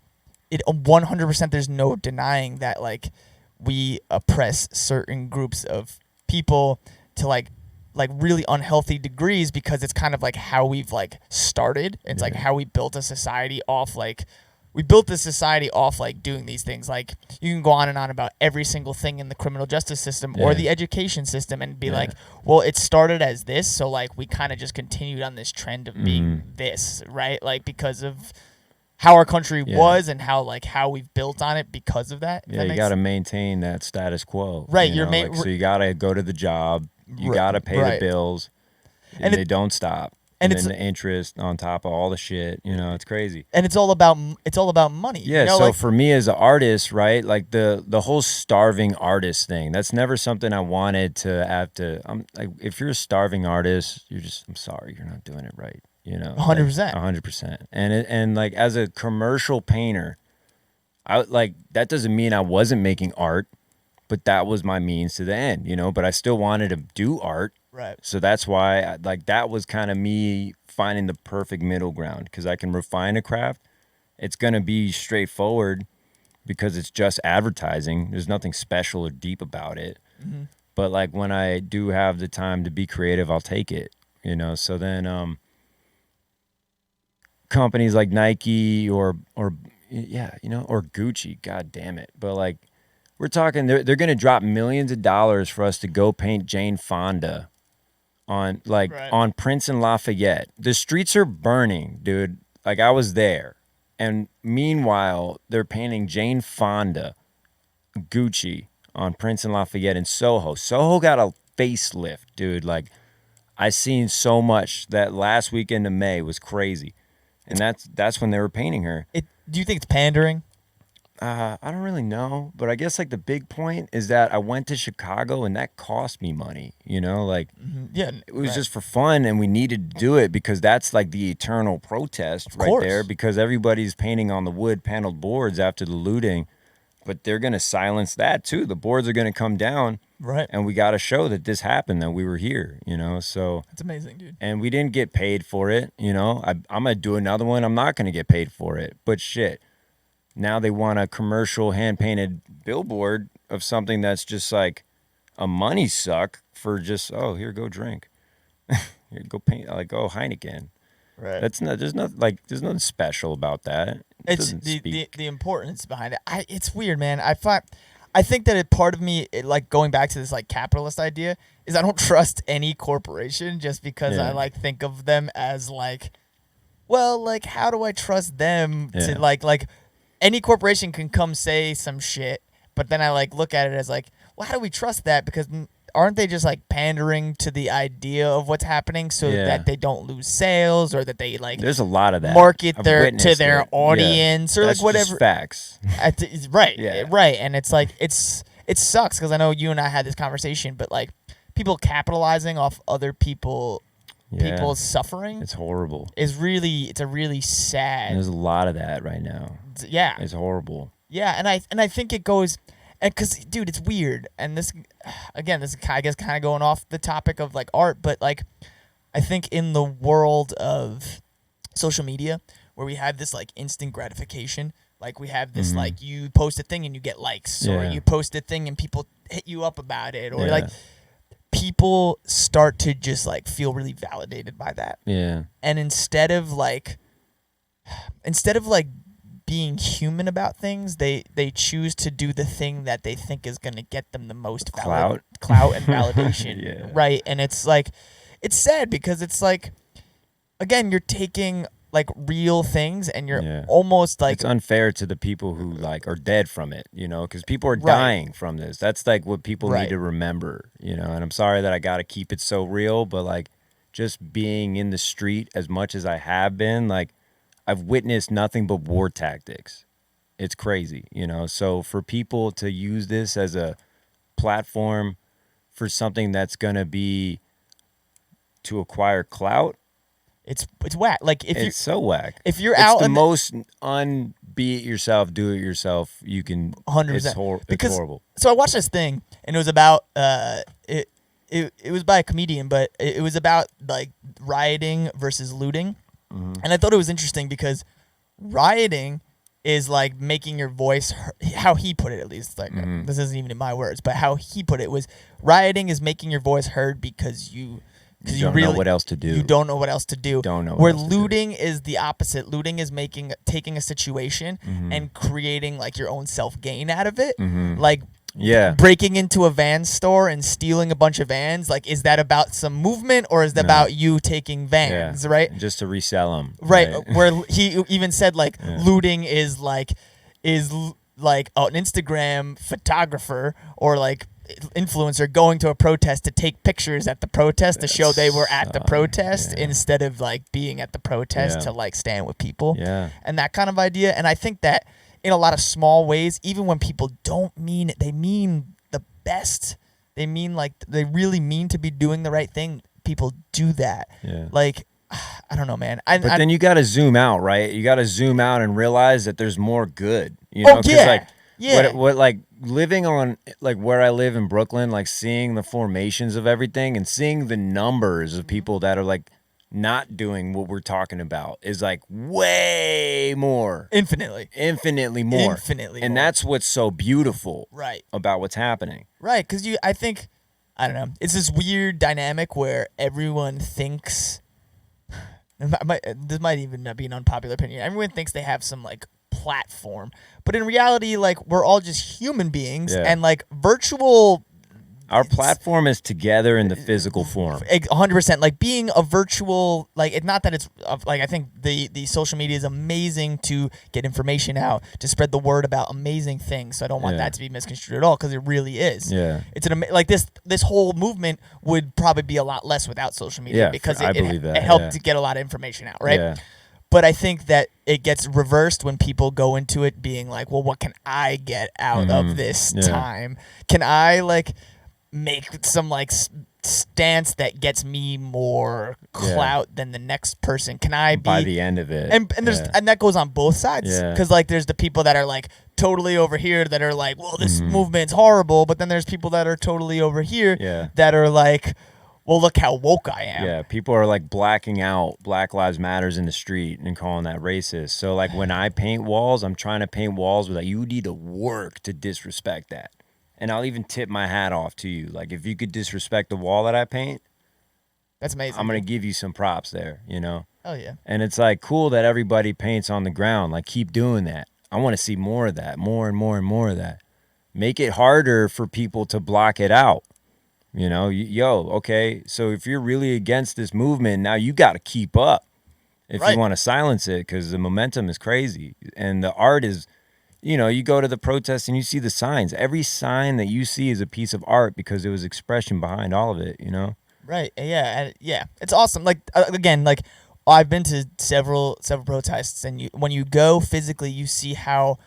it 100%. There's no denying that like we oppress certain groups of people to like really unhealthy degrees, because it's kind of like how we've like started. It's like how we built a society off like. We built this society off like doing these things. Like you can go on and on about every single thing in the criminal justice system or the education system and be like, well, it started as this, so like we kind of just continued on this trend of being this, right? Like because of how our country was and how we've built on it because of that. Yeah, you got to maintain that status quo. Right, so you got to go to the job, you got to pay the bills, and they don't stop. And then the interest on top of all the shit, it's crazy. And it's all about money. Yeah, so for me as an artist, right, like the whole starving artist thing, that's never something I wanted to have to. Like, if you're a starving artist, I'm sorry, you're not doing it right. 100%. 100%. And like as a commercial painter, that doesn't mean I wasn't making art, but that was my means to the end, But I still wanted to do art. Right. So that's why, that was kind of me finding the perfect middle ground, because I can refine a craft. It's going to be straightforward because it's just advertising. There's nothing special or deep about it. Mm-hmm. But like when I do have the time to be creative, I'll take it, So then companies like Nike or Gucci, God damn it. But like we're talking, they're going to drop millions of dollars for us to go paint Jane Fonda on Prince and Lafayette. The streets are burning, dude. Like I was there. And meanwhile, they're painting Jane Fonda, Gucci on Prince and Lafayette in Soho. Soho got a facelift, dude. Like I seen so much. That last weekend of May was crazy. And that's when they were painting her. Do you think it's pandering? I don't really know, but I guess like the big point is that I went to Chicago and that cost me money, like it was just for fun, and we needed to do it because that's like the eternal protest there, because everybody's painting on the wood paneled boards after the looting, but they're going to silence that too. The boards are going to come down. Right. And we got to show that this happened, that we were here, so. It's amazing, dude. And we didn't get paid for it, I'm going to do another one. I'm not going to get paid for it, but shit. Now they want a commercial hand-painted billboard of something that's just like a money suck for just, here, go drink. Here, go paint, like, Heineken. Right. There's nothing special about that. It's the importance behind it. It's weird, man. I think that part of me, like going back to this like capitalist idea, is I don't trust any corporation just because I like think of them as like, well, like how do I trust them to like any corporation can come say some shit, but then I like look at it as like, well, how do we trust that? Because aren't they just like pandering to the idea of what's happening so that they don't lose sales, or that they like there's a lot of that market to their audience or that's like whatever. Just facts. Right. And it's like it sucks because I know you and I had this conversation, but like people capitalizing off other people's suffering. It's horrible. It's a really sad. And there's a lot of that right now. Yeah. It's horrible. Yeah, and I think it goes, because dude, it's weird, and this I guess kind of going off the topic of like art, but like I think in the world of social media where we have this like instant gratification, like we have this like you post a thing and you get likes, or you post a thing and people hit you up about it, or like people start to just like feel really validated by that. Yeah. And instead of like being human about things, they choose to do the thing that they think is going to get them the most clout and validation. Right. And it's like, it's sad because it's like, again, you're taking like real things and you're almost like, it's unfair to the people who like are dead from it, because people are dying from this. That's like what people need to remember, and I'm sorry that I got to keep it so real, but like just being in the street as much as I have been, like I've witnessed nothing but war tactics. it's crazy, you know. So for people to use this as a platform for something that's gonna be to acquire clout, It's whack. Like it's so whack. if you're It's out the in most unbe it yourself, do it yourself you can. 100%. It's horrible. So I watched this thing, and it was about it was by a comedian, but it was about like rioting versus looting, and I thought it was interesting because rioting is like making your voice how he put it, at least, like this isn't even in my words, but how he put it was rioting is making your voice heard because you don't know what else to do. You don't know what else to do. Don't know. Where looting is the opposite. Looting is taking a situation and creating like your own self gain out of it. Like breaking into a van store and stealing a bunch of vans. Like, is that about some movement or is that about you taking vans? Right. Just to resell them. Right. Where he even said like looting is like an Instagram photographer or like influencer going to a protest to take pictures at the protest to show they were at the protest instead of like being at the protest to like stand with people and that kind of idea. And I think that in a lot of small ways, even when people don't mean it, they mean the best, they mean like they really mean to be doing the right thing, people do that. Like I don't know, man. But then you got to zoom out, right? You got to zoom out and realize that there's more good, you know? What like living on like where I live in Brooklyn, like seeing the formations of everything and seeing the numbers of people that are like not doing what we're talking about is like way more, infinitely more. And that's what's so beautiful about what's happening. Right. Because I think, I don't know, it's this weird dynamic where everyone thinks, this might even be an unpopular opinion, everyone thinks they have some like platform, but in reality, like, we're all just human beings and like our platform is together in the physical form. 100%. Like being a virtual, like, it's not that it's like, I think the social media is amazing to get information out, to spread the word about amazing things. So I don't want that to be misconstrued at all, because it really is. It's like this whole movement would probably be a lot less without social media because it helped to get a lot of information out, right? But I think that it gets reversed when people go into it being like, well, what can I get out of this time? Can I like make some like stance that gets me more clout than the next person? Can I be by the end of it? And there's and that goes on both sides, because like there's the people that are like totally over here that are like, well, this movement's horrible, but then there's people that are totally over here that are like, well, look how woke I am. Yeah, people are like blacking out Black Lives Matters in the street and calling that racist. So like when I paint walls, I'm trying to paint walls with like, you need to work to disrespect that. And I'll even tip my hat off to you. Like, if you could disrespect the wall that I paint, that's amazing. I'm going to give you some props there, you know? Oh, yeah. And it's like cool that everybody paints on the ground. Like, keep doing that. I want to see more of that, more and more and more of that. Make it harder for people to block it out. You know, okay, so if you're really against this movement, now you got to keep up if you want to silence it, because the momentum is crazy. And the art is, you know, you go to the protest and you see the signs. Every sign that you see is a piece of art because there was expression behind all of it, you know? Right, yeah, it's awesome. Like, again, like, I've been to several protests, and when you go physically, you see how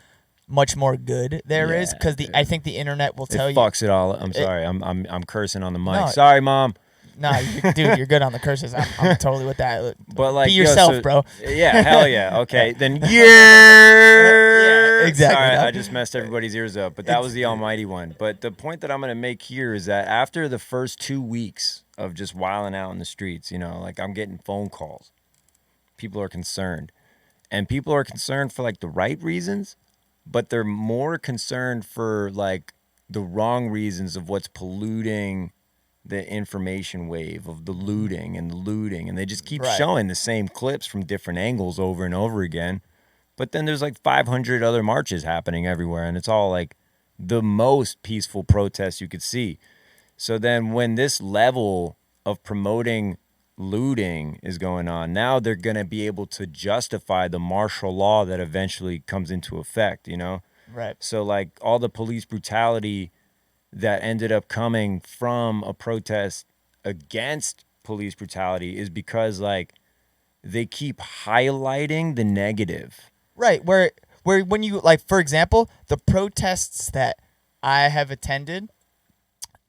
much more good there is, because I think the internet will tell you. It fucks it all. I'm sorry. I'm cursing on the mic. No, sorry, Mom. No, dude, you're good on the curses. I'm totally with that. But like, be yourself, bro. Yeah, hell yeah. Okay, then exactly. Sorry, I just messed everybody's ears up, but that was the almighty one. But the point that I'm gonna make here is that after the first 2 weeks of just wilding out in the streets, you know, like, I'm getting phone calls. People are concerned, and people are concerned for like the right reasons, but they're more concerned for like the wrong reasons of what's polluting the information wave of the looting, and they just keep showing the same clips from different angles over and over again. But then there's like 500 other marches happening everywhere, and it's all like the most peaceful protests you could see. So then when this level of promoting looting is going on, now they're going to be able to justify the martial law that eventually comes into effect, you know? Right. So like all the police brutality that ended up coming from a protest against police brutality is because like they keep highlighting the negative. Right, where where when you like, for example, the protests that I have attended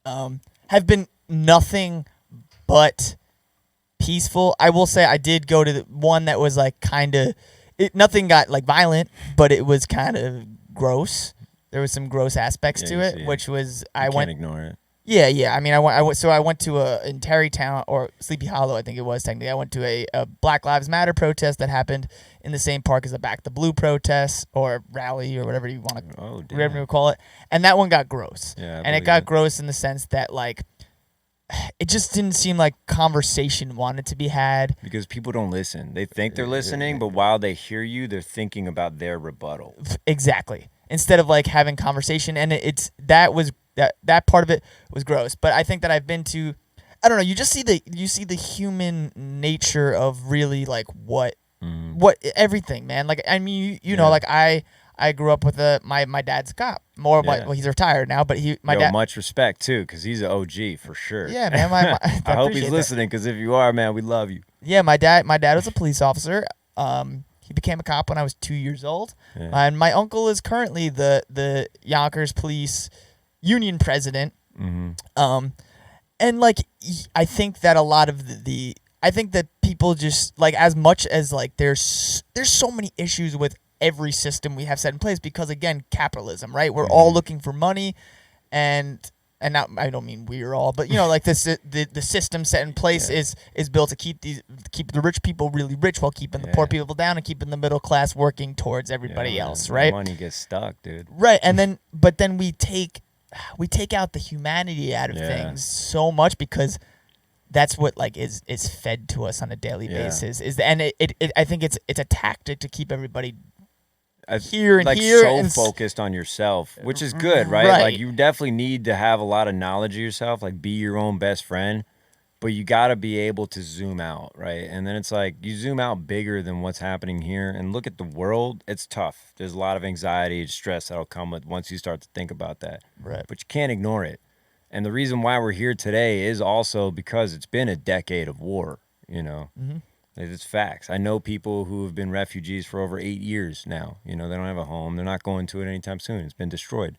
have been nothing but peaceful. I will say I did go to the one that was like kind of, nothing got like violent, but it was kind of gross. There was some gross aspects to it, which was you can't ignore it. Yeah. I mean, I went to in Tarrytown or Sleepy Hollow, I think it was technically. I went to a Black Lives Matter protest that happened in the same park as the Back the Blue protest or rally or whatever you want to, whatever you call it. And that one got gross. Yeah, and it got gross in the sense that like, it just didn't seem like conversation wanted to be had. Because people don't listen. They think they're listening, but while they hear you, they're thinking about their rebuttal. Exactly. Instead of like having conversation, and that part of it was gross. But I think that I've been to, I don't know, you see the human nature of really like what everything, man. Like I mean, you know, like I grew up with my dad's a cop. Well, he's retired now, but my dad. Much respect too, because he's an OG for sure. Yeah, man. I hope he's listening, because if you are, man, we love you. Yeah, my dad was a police officer. He became a cop when I was 2 years old, and my uncle is currently the Yonkers Police Union president. Mm-hmm. And like I think that a lot of I think that people just like, as much as like there's so many issues with every system we have set in place, because again, capitalism, right? We're all looking for money, and not, I don't mean we're all, but you know, like this the system set in place is built to keep the rich people really rich while keeping the poor people down and keeping the middle class working towards everybody else, right? Money gets stuck, dude. Right, and then we take out the humanity out of things so much, because that's what like is fed to us on a daily basis. I think it's a tactic to keep everybody here and like here, so and focused on yourself, which is good, right? Like you definitely need to have a lot of knowledge of yourself, like be your own best friend, but you got to be able to zoom out, right? And then it's like you zoom out bigger than what's happening here and look at the world. It's tough. There's a lot of anxiety and stress that'll come with once you start to think about that, right? But you can't ignore it. And the reason why we're here today is also because it's been a decade of war, you know. It's facts. I know people who have been refugees for over 8 years now. You know, they don't have a home. They're not going to it anytime soon. It's been destroyed.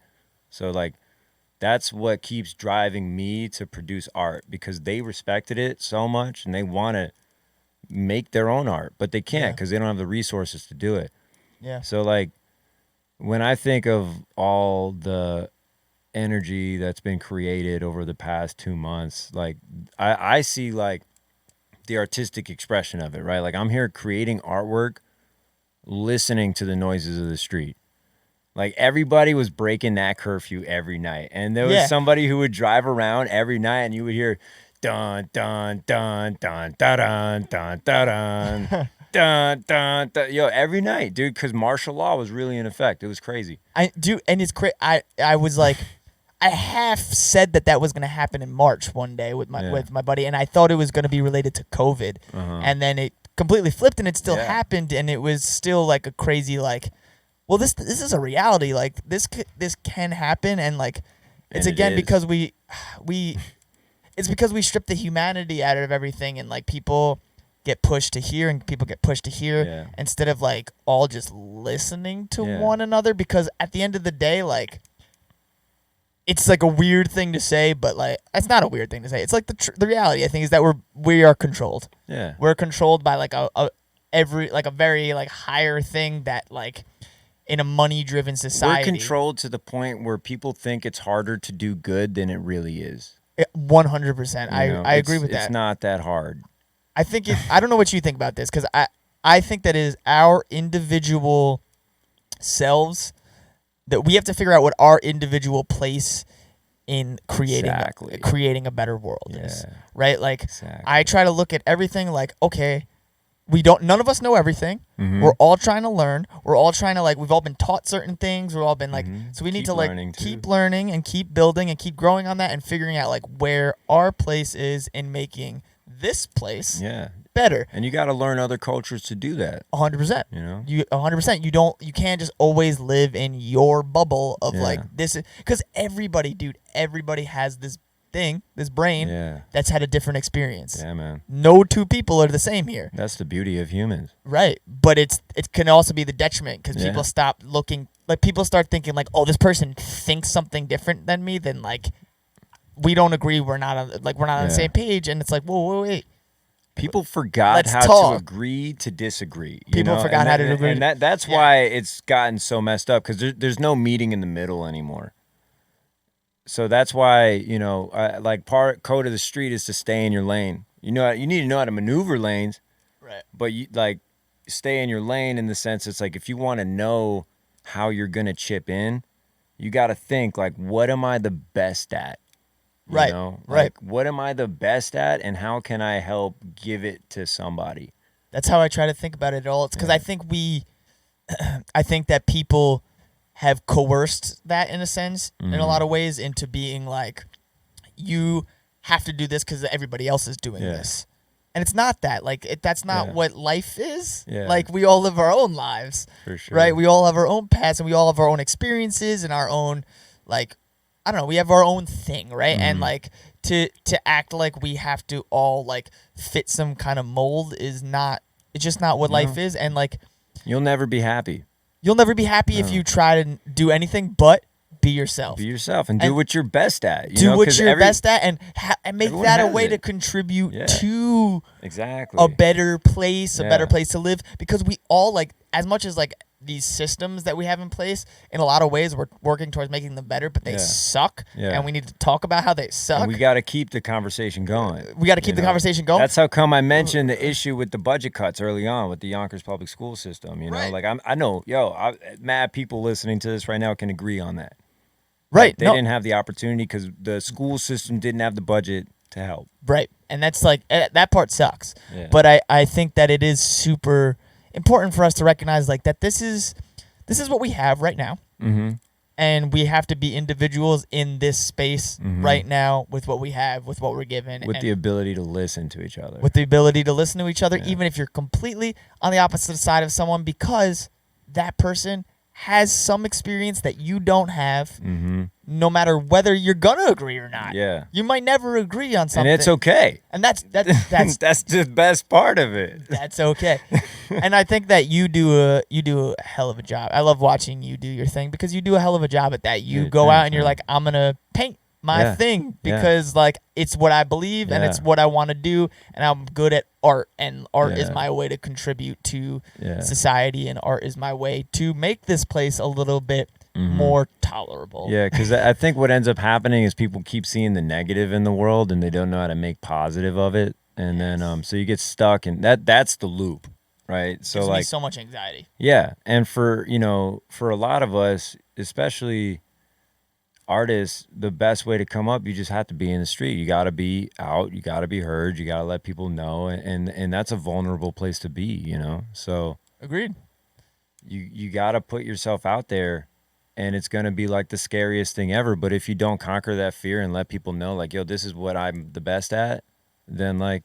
So, like, that's what keeps driving me to produce art, because they respected it so much and they want to make their own art, but they can't because they don't have the resources to do it. Yeah. So, like, when I think of all the energy that's been created over the past 2 months, like, I see, like, the artistic expression of it, right? Like I'm here creating artwork, listening to the noises of the street. Like everybody was breaking that curfew every night. And there was somebody who would drive around every night and you would hear dun dun dun dun dun dun dun dun dun dun dun. Yo, every night, dude, because martial law was really in effect. It was crazy. And it's crazy. I was like, I half said that was going to happen in March one day with my buddy, and I thought it was going to be related to COVID, and then it completely flipped, and it still happened, and it was still like a crazy like, well, this is a reality, like this can happen, and like it's because we strip the humanity out of everything, and like people get pushed to here and people get pushed to here instead of like all just listening to one another, because at the end of the day, like, it's like a weird thing to say, but like it's not a weird thing to say. It's like the reality, I think, is that we are controlled. Yeah, we're controlled by like a very like higher thing that like in a money-driven society. We're controlled to the point where people think it's harder to do good than it really is. 100%. I agree with that. It's not that hard. I think I don't know what you think about this, because I think that it is our individual selves that we have to figure out what our individual place in creating a better world is, right? Like I try to look at everything like, okay, none of us know everything. We're all trying to learn. We're all trying to, like, we've all been taught certain things. We've all been like, so we need to like keep learning and keep building and keep growing on that and figuring out like where our place is in making this place better. And you got to learn other cultures to do that. 100%. You know, 100%. You can't just always live in your bubble of like this, because everybody has this thing, this brain, Yeah. that's had a different experience. Yeah, man. No two people are the same here. That's the beauty of humans. Right. But it can also be the detriment because Yeah. people stop looking, like people start thinking like, oh, this person thinks something different than me, then like we don't agree, we're not on the same page, and it's like, whoa, wait. People forgot Let's how talk. to agree to disagree. You People know? forgot And how that- to agree. And that's Yeah. why it's gotten so messed up, because there's no meeting in the middle anymore. So that's why, you know, like part code of the street is to stay in your lane. You know, you need to know how to maneuver lanes, Right. but you like stay in your lane in the sense it's like if you want to know how you're gonna chip in, you got to think like, what am I the best at? You Right, know? right. Like, what am I the best at, and how can I help give it to somebody? That's how I try to think about it all. It's because I think I think that people have coerced that in a sense, in a lot of ways, into being like, you have to do this because everybody else is doing this. And it's not that. Like, that's not what life is. Yeah. Like, we all live our own lives. For sure. Right? We all have our own paths, and we all have our own experiences and our own, like, I don't know, we have our own thing, right? And, like, to act like we have to all, like, fit some kind of mold is not, it's just not what life is. And, like, You'll never be happy. you'll never be happy if you try to do anything but be yourself. Be yourself and do what you're best at. You Do know, what 'cause you're best at, and make everyone that a has way it. to contribute Yeah. to exactly a better place, a Yeah. better place to live. Because we all, like, as much as like these systems that we have in place, in a lot of ways we're working towards making them better, but they suck. Yeah. And we need to talk about how they suck. And we got to keep the conversation going. We got to keep the conversation going. That's how come I mentioned the issue with the budget cuts early on with the Yonkers public school system. You know, Right. like I know, mad people listening to this right now can agree on that. right. They No, didn't have the opportunity because the school system didn't have the budget to help. right. And that's like, that part sucks. Yeah. But I think that it is super important for us to recognize, like, that this is what we have right now. Mm-hmm. And we have to be individuals in this space right now with what we have, with what we're given. With and the ability to listen to each other. with the ability to listen to each other, even if you're completely on the opposite side of someone, because that person has some experience that you don't have, Mm-hmm. no matter whether you're gonna agree or not. Yeah. You might never agree on And something. it's okay. And that's That's the best part of it. that's okay. And I think that you do a hell of a job. I love watching you do your thing because you do a hell of a job at that. You Dude, go out thanks, and you're man. like, I'm gonna paint my Yeah. thing Yeah. because like it's what I believe and Yeah. it's what I want to do, and I'm good at art, and art is Yeah. my way to contribute to Yeah. society, and art is my way to make this place a little bit more tolerable. Yeah, because I think what ends up happening is people keep seeing the negative in the world and they don't know how to make positive of it, and then so you get stuck, and that's the loop, right? So Gives me like, so much anxiety. yeah, and for a lot of us, especially artists, the best way to come up, you just have to be in the street. You got to be out. You got to be heard. You got to let people know, and that's a vulnerable place to be, you know. So Agreed. you got to put yourself out there, and it's going to be like the scariest thing ever. But if you don't conquer that fear and let people know, like, yo, this is what I'm the best at, then like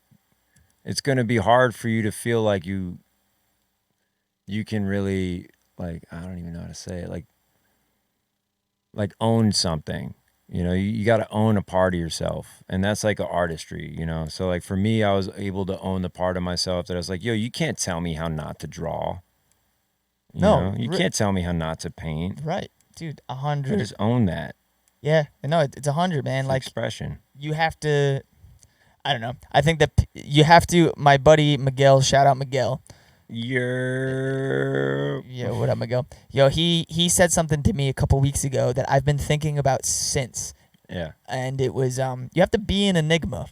it's going to be hard for you to feel like you can really, like, I don't even know how to say it, like own something. You know, you got to own a part of yourself, and that's like an artistry, you know. So like for me, I was able to own the part of myself that I was like, yo, you can't tell me how not to draw. You No, know? You can't tell me how not to paint. Right, dude. I 100. just own that. Yeah, no, it's 100, man. It's Like, expression. you have to, I don't know. I think that you have to. My buddy Miguel, shout out Miguel. Yeah, what up, Miguel? Yo, he said something to me a couple weeks ago that I've been thinking about since, Yeah. and it was you have to be an enigma,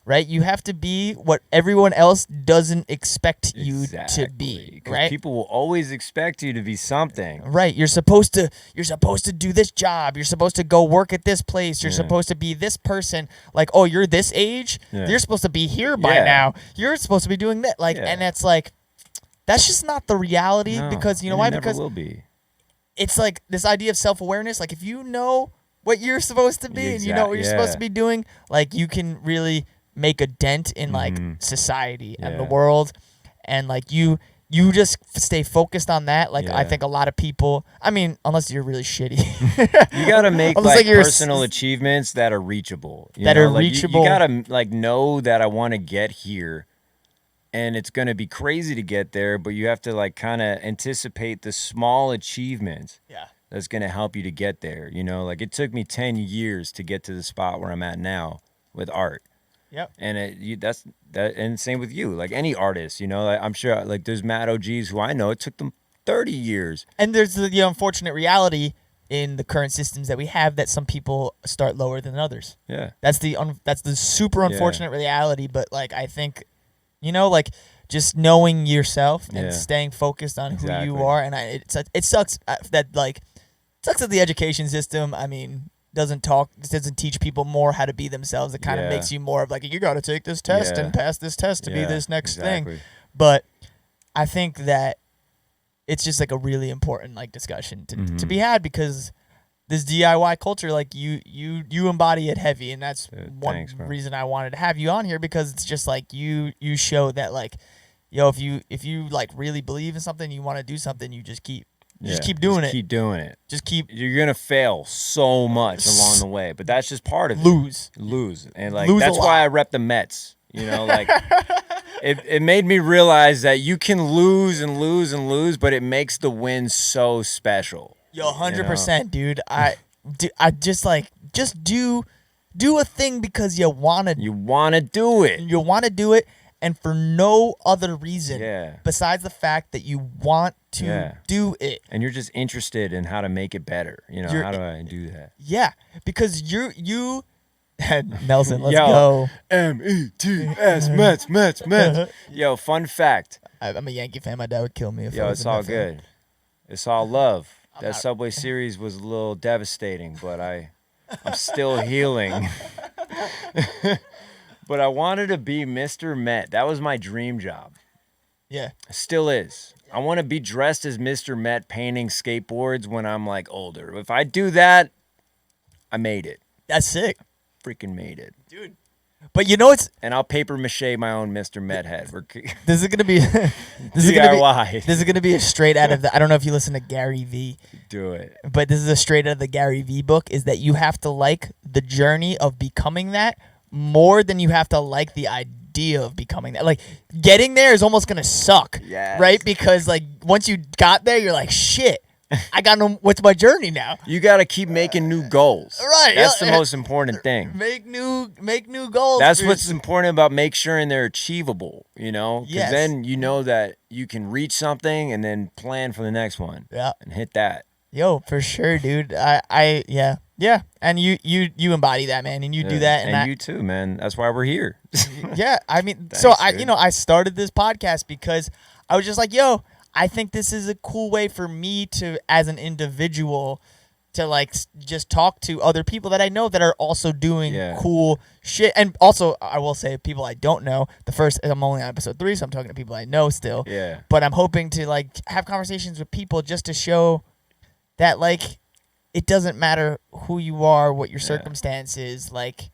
right? You have to be what everyone else doesn't expect you to be, 'Cause right? people will always expect you to be something. Right, you're supposed to do this job. You're supposed to go work at this place. You're Yeah. supposed to be this person. Like, oh, you're this age. Yeah. You're supposed to be here by Yeah. now. You're supposed to be doing that. Like, Yeah. and it's like, that's just not the reality. No, Because you know and why? it never Because will be. it's like this idea of self-awareness. Like, if you know what you're supposed to be and you know what you're supposed to be doing, like, you can really make a dent in like society and the Yeah. world, and like you you just stay focused on that. Like I Yeah. think a lot of people, I mean, unless you're really shitty, You gotta make Unless, like like, you're s- personal achievements that are reachable. You That know? are Like, reachable. You gotta like know that I want to get here, and it's gonna be crazy to get there. But you have to like kind of anticipate the small achievements yeah, that's gonna help you to get there. You know, like it took me 10 years to get to the spot where I'm at now with art. yep, And that's that, and same with you. Like any artist, you know, like, I'm sure like there's mad OGs who I know it took them 30 years. and there's the unfortunate reality in the current systems that we have that some people start lower than others. Yeah, That's the super unfortunate reality. But like I think, like just knowing yourself and Yeah. staying focused on who Exactly. you are, and it sucks that like sucks that the education system. I mean, doesn't teach people more how to be themselves. It kind of Yeah. makes you more of like you got to take this test Yeah. and pass this test to be Yeah, this next exactly. thing. But I think that it's just like a really important like discussion to Mm-hmm. be had because this DIY culture, like you embody it heavy, and that's one thanks, bro. reason I wanted to have you on here because it's just like you show that like, if you like really believe in something, you want to do something, you just keep doing it. Keep doing it. Just keep You're gonna fail so much along the way, but that's just part of it. lose. And like Lose a that's lot. why I rep the Mets. You know, like it made me realize that you can lose and lose and lose, but it makes the win so special. Yo, 100%, dude. I just like do a thing because you wanna You want to do it. do it, and for no other reason Yeah. besides the fact that you want to Yeah. do it. And you're just interested in how to make it better. You know, You're- how do I do that? Yeah, because you Nelson, let's Yo. go. METS, Mets. Yo, fun fact. I'm a Yankee fan. My dad would kill me if I Yo, was it's a all Met fan. good. It's all love. That not- Subway series was a little devastating, but I'm still healing. But I wanted to be Mr. Met. That was my dream job. Yeah. Still is. I want to be dressed as Mr. Met painting skateboards when I'm like older. If I do that, I made it. That's sick. Freaking made it. Dude. But you know it's And I'll paper mache my own Mr. Met head. this is gonna be DIY. this is gonna be a straight out of the I don't know if you listen to Gary V, Do it. but this is a straight out of the Gary V book, is that you have to like the journey of becoming that more than you have to like the idea of becoming that. Like getting there is almost gonna suck. Yes. Right? Because like once you got there, you're like, shit, I got no what's my journey now? You got to keep making new goals. Right, That's yeah. the most important thing. Make new goals. That's for what's yourself. important about make sure they're achievable, you know? Because Yes. then you know that you can reach something and then plan for the next one Yeah. and hit that. Yo, for sure, dude. Yeah. And you embody that, man, and you do that, And you too, man. That's why we're here. yeah. I mean, Thanks, I dude. I started this podcast because I was just like, yo, I think this is a cool way for me to, as an individual, to like just talk to other people that I know that are also doing Yeah. cool shit. And also, I will say, people I don't know. I'm only on episode 3, so I'm talking to people I know still. Yeah. But I'm hoping to like have conversations with people just to show that like it doesn't matter who you are, what your circumstance is, like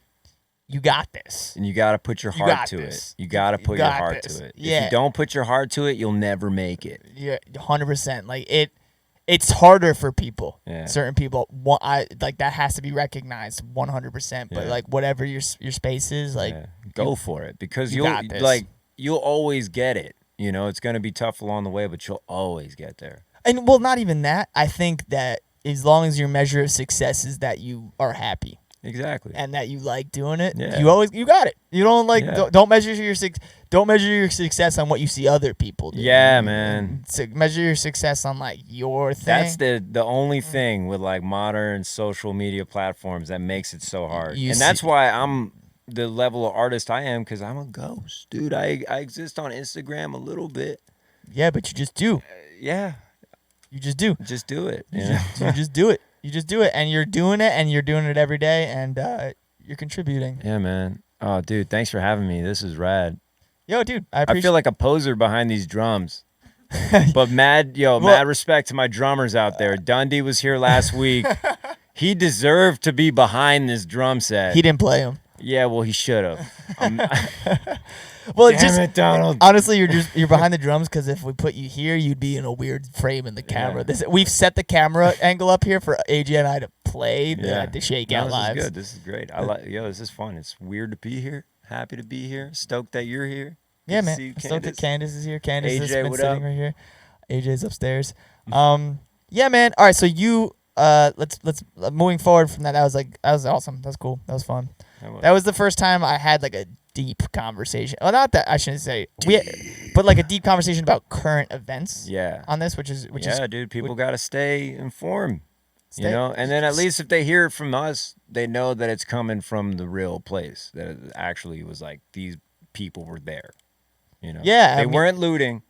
you got this. And you got to put your You heart got to this. it. You got to You put your got heart this. to it. If Yeah. you don't put your heart to it, you'll never make it. Yeah, 100%. Like it's harder for people. Yeah. Certain people, like that has to be recognized 100%. But Yeah. like whatever your space is, like Yeah. Go for it because you you'll got this. like you'll always get it. You know, it's going to be tough along the way, but you'll always get there. and well, not even that. I think that as long as your measure of success is that you are happy Exactly. and that you like doing it, Yeah. you got it. You don't like Yeah. don't measure your success on what you see other people do. Yeah, man. So measure your success on like your thing. That's the only thing with like modern social media platforms that makes it so hard. You And that's see- why I'm the level of artist I am, because I'm a ghost. Dude, I exist on Instagram a little bit. Yeah, but you just do. Yeah. You just do. Just do it. You, You know? just, you just do it. You just do it, and you're doing it, and you're doing it every day, and you're contributing. Yeah, man. Oh, dude, thanks for having me. This is rad. Yo, dude, I I appreciate. feel like a poser behind these drums. But mad respect to my drummers out there. Dundee was here last week. He deserved to be behind this drum set. he didn't play him. Yeah, well, he should have. Well, Damn it, Donald. Honestly, you're behind the drums because if we put you here, you'd be in a weird frame in the camera. Yeah. We've set the camera angle up here for AJ and I to play the shake out This lives. is good. This is great. This is fun. It's weird to be here. Happy to be here. Stoked that you're here. Yeah, Good to man. see you, Stoked that Candace is here. Candace AJ, has been what sitting up? right here. AJ's upstairs. Yeah, man. All right, so you let's moving forward from that. That was awesome. That was cool. That was fun. That was the first time I had like a deep conversation. Well, not that I shouldn't say but like a deep conversation about current events. Yeah. On this, which is dude. People got to stay informed. You know, and then at least if they hear it from us, they know that it's coming from the real place. That it actually was like these people were there. You know. Yeah, They weren't looting.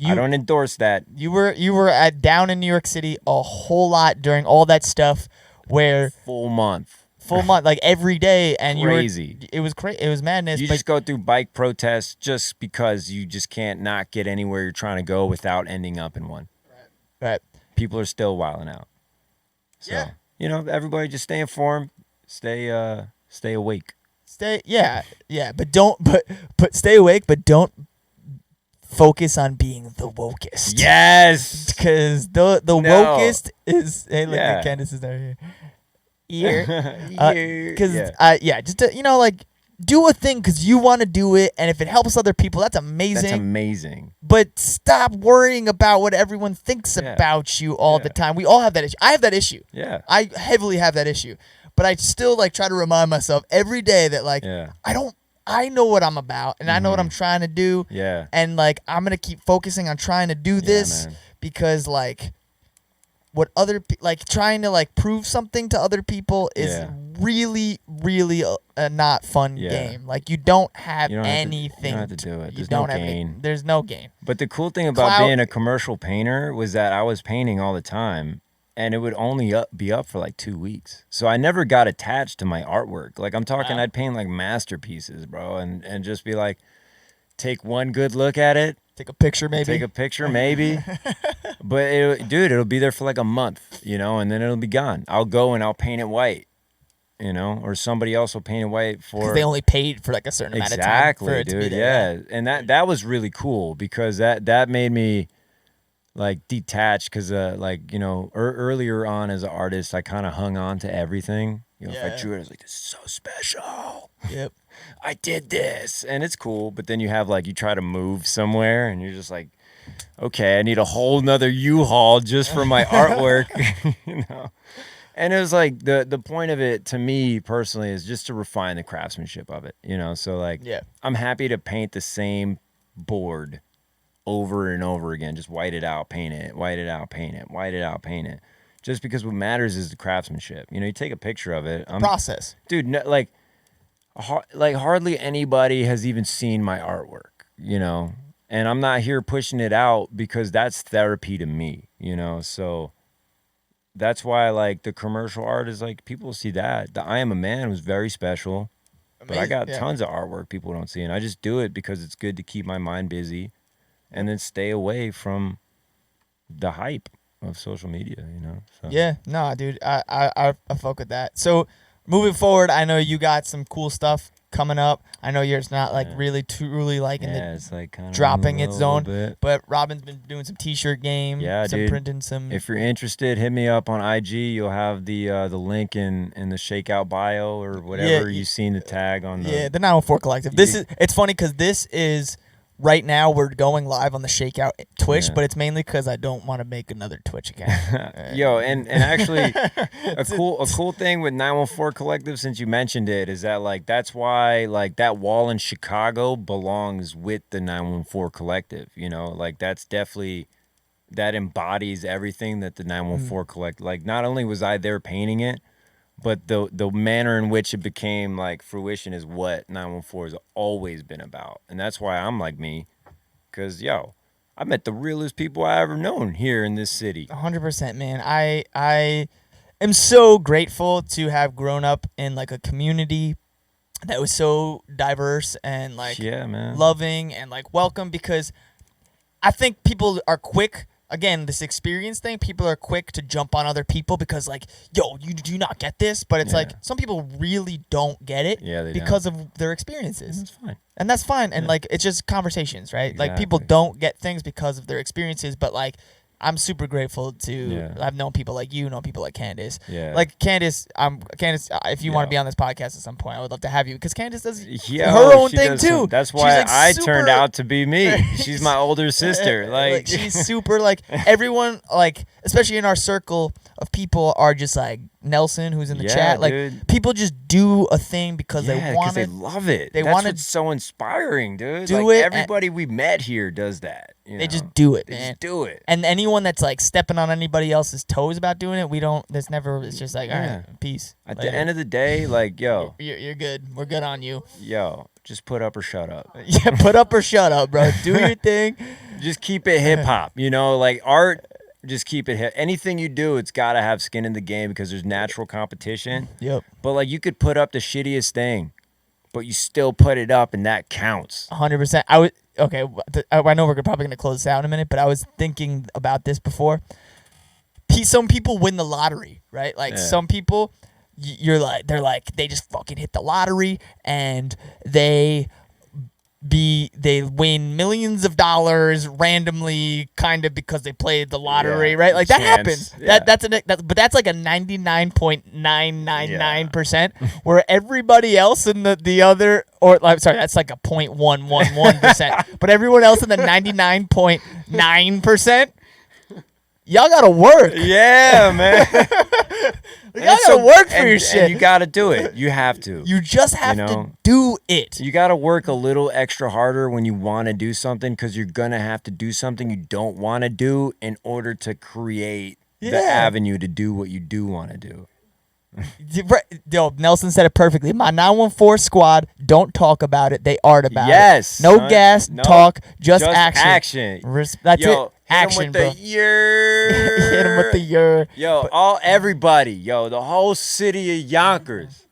I don't endorse that. You were down in New York City a whole lot during all that stuff, where full month, like every day, and crazy. It was crazy. It was madness. You just go through bike protests just because you just can't not get anywhere you're trying to go without ending up in one. Right. People are still wilding out. So you know, everybody just stay informed, stay awake. But stay awake, but don't focus on being the wokest. Yes, because the wokest is look at Candace is there here. Just to, like do a thing because you want to do it, and if it helps other people, that's amazing. That's amazing. But stop worrying about what everyone thinks about you all the time. We all have that issue. I have that issue. Yeah, I heavily have that issue. But I still like try to remind myself every day that like I know what I'm about, and I know what I'm trying to do. Yeah. And like I'm gonna keep focusing on trying to do this because like what other like trying to like prove something to other people is really, really a not fun game. Like you don't have anything. You don't have to do it. There's no gain. There's no gain. But the cool thing about being a commercial painter was that I was painting all the time. And it would only be up for like 2 weeks. So I never got attached to my artwork. Like I'm talking, I'd paint like masterpieces, bro. And just be like, take one good look at it. Take a picture maybe. But it'll be there for like a month, and then it'll be gone. I'll go and I'll paint it white, or somebody else will paint it white for. Because they only paid for like a certain amount of time. Exactly, dude. Yeah. And that was really cool because that made me like detached because earlier on as an artist I kind of hung on to everything. If I drew it, I was like, this is so special. Yep. I did this and it's cool, but then you have like you try to move somewhere and you're just like, okay, I need a whole nother U-Haul just for my artwork. And it was like the point of it to me personally is just to refine the craftsmanship of it, so like I'm happy to paint the same board over and over again, just white it out, paint it, white it out, paint it, white it out, paint it. Just because what matters is the craftsmanship. You take a picture of it. Process. Dude, no, like hardly anybody has even seen my artwork, and I'm not here pushing it out because that's therapy to me, so that's why like the commercial art is like people see that. The I Am a Man was very special, but I got tons of artwork people don't see, and I just do it because it's good to keep my mind busy. And then stay away from the hype of social media, So. Yeah, no, dude, I fuck with that. So moving forward, I know you got some cool stuff coming up. I know yours not like really truly like in the it's like kind of dropping its zone. Bit. But Robin's been doing some t-shirt game, dude. Printing some. If you're interested, hit me up on IG. You'll have the link in the Shakeout bio or whatever you've seen the tag on the. The 914 Collective. It's funny because this is. Right now, we're going live on the Shakeout Twitch, but it's mainly because I don't want to make another Twitch account. Yo, and actually, a cool thing with 914 Collective, since you mentioned it, is that like that's why like that wall in Chicago belongs with the 914 Collective. Like that's definitely that embodies everything that the 914 Collective. Like not only was I there painting it, but the manner in which it became like fruition is what 914 has always been about. And that's why I'm like me. Because, I met the realest people I ever known here in this city. 100%, man. I am so grateful to have grown up in like a community that was so diverse and like loving and like welcome, because I think people are quick again, this experience thing, people are quick to jump on other people because, like, yo, you do not get this. But it's like some people really don't get it because of their experiences. That's fine. And that's fine. And, like, it's just conversations, right? Exactly. Like, people don't get things because of their experiences. But, like, I'm super grateful to I've known people like you, know people like Candace. Yeah. Like Candace, Candace, if you want to be on this podcast at some point, I would love to have you because Candace does her own thing too. That's why I turned out to be me. She's my older sister. Like she's super like everyone like especially in our circle of people are just like Nelson, who's in the chat. Like people just do a thing because they want it. They love it. That's what's so inspiring, dude. Everybody we met here does that. They just do it, man. They just do it. And anyone that's like stepping on anybody else's toes about doing it, it's just like, all right, peace. At the end of the day, like, yo. You're good. We're good on you. Yo, just put up or shut up. Yeah, put up or shut up, bro. Do your thing. Just keep it hip hop, like art. Just keep it hip. Anything you do, it's got to have skin in the game because there's natural competition. Yep. But like you could put up the shittiest thing, but you still put it up and that counts. 100%. I know we're probably going to close this out in a minute, but I was thinking about this before. Some people win the lottery, right? Like some people, they just fucking hit the lottery and they win millions of dollars randomly, kind of because they played the lottery, right? Like that happens. But that's like a 99.999%, where everybody else in the other, or I'm sorry, that's like a 0.111%. But everyone else in the 99.9%, y'all gotta work. Yeah, man. You gotta work for your shit. And you gotta do it. You have to. You just have to do it. You gotta work a little extra harder when you want to do something because you're gonna have to do something you don't want to do in order to create the avenue to do what you do want to do. Yo, Nelson said it perfectly. My 914 squad don't talk about it. They art about it. Yes. No gas, talk, just action. That's it. Action, bro. Hit him with the year. Yo, everybody. Yo, the whole city of Yonkers.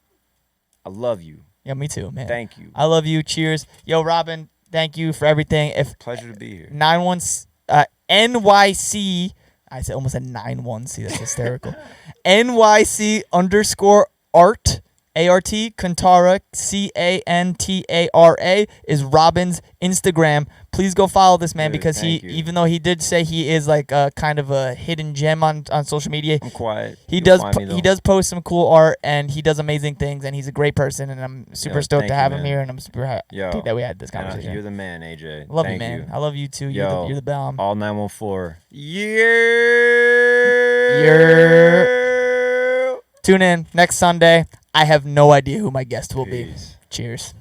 I love you. Yeah, me too, man. Thank you. I love you. Cheers. Yo, Robin, thank you for everything. Pleasure to be here. NYC. I almost said 91C. That's hysterical. NYC _ art. ART, Cantara, Cantara is Robin's Instagram. Please go follow this man because even though he did say he is like a kind of a hidden gem on social media, I'm quiet. He does post some cool art and he does amazing things and he's a great person and I'm super stoked to have him here and I'm super happy that we had this conversation. You're the man, AJ. Love you, man. I love you too. You're the bomb. All 914. Tune in next Sunday. I have no idea who my guest will be. Cheers.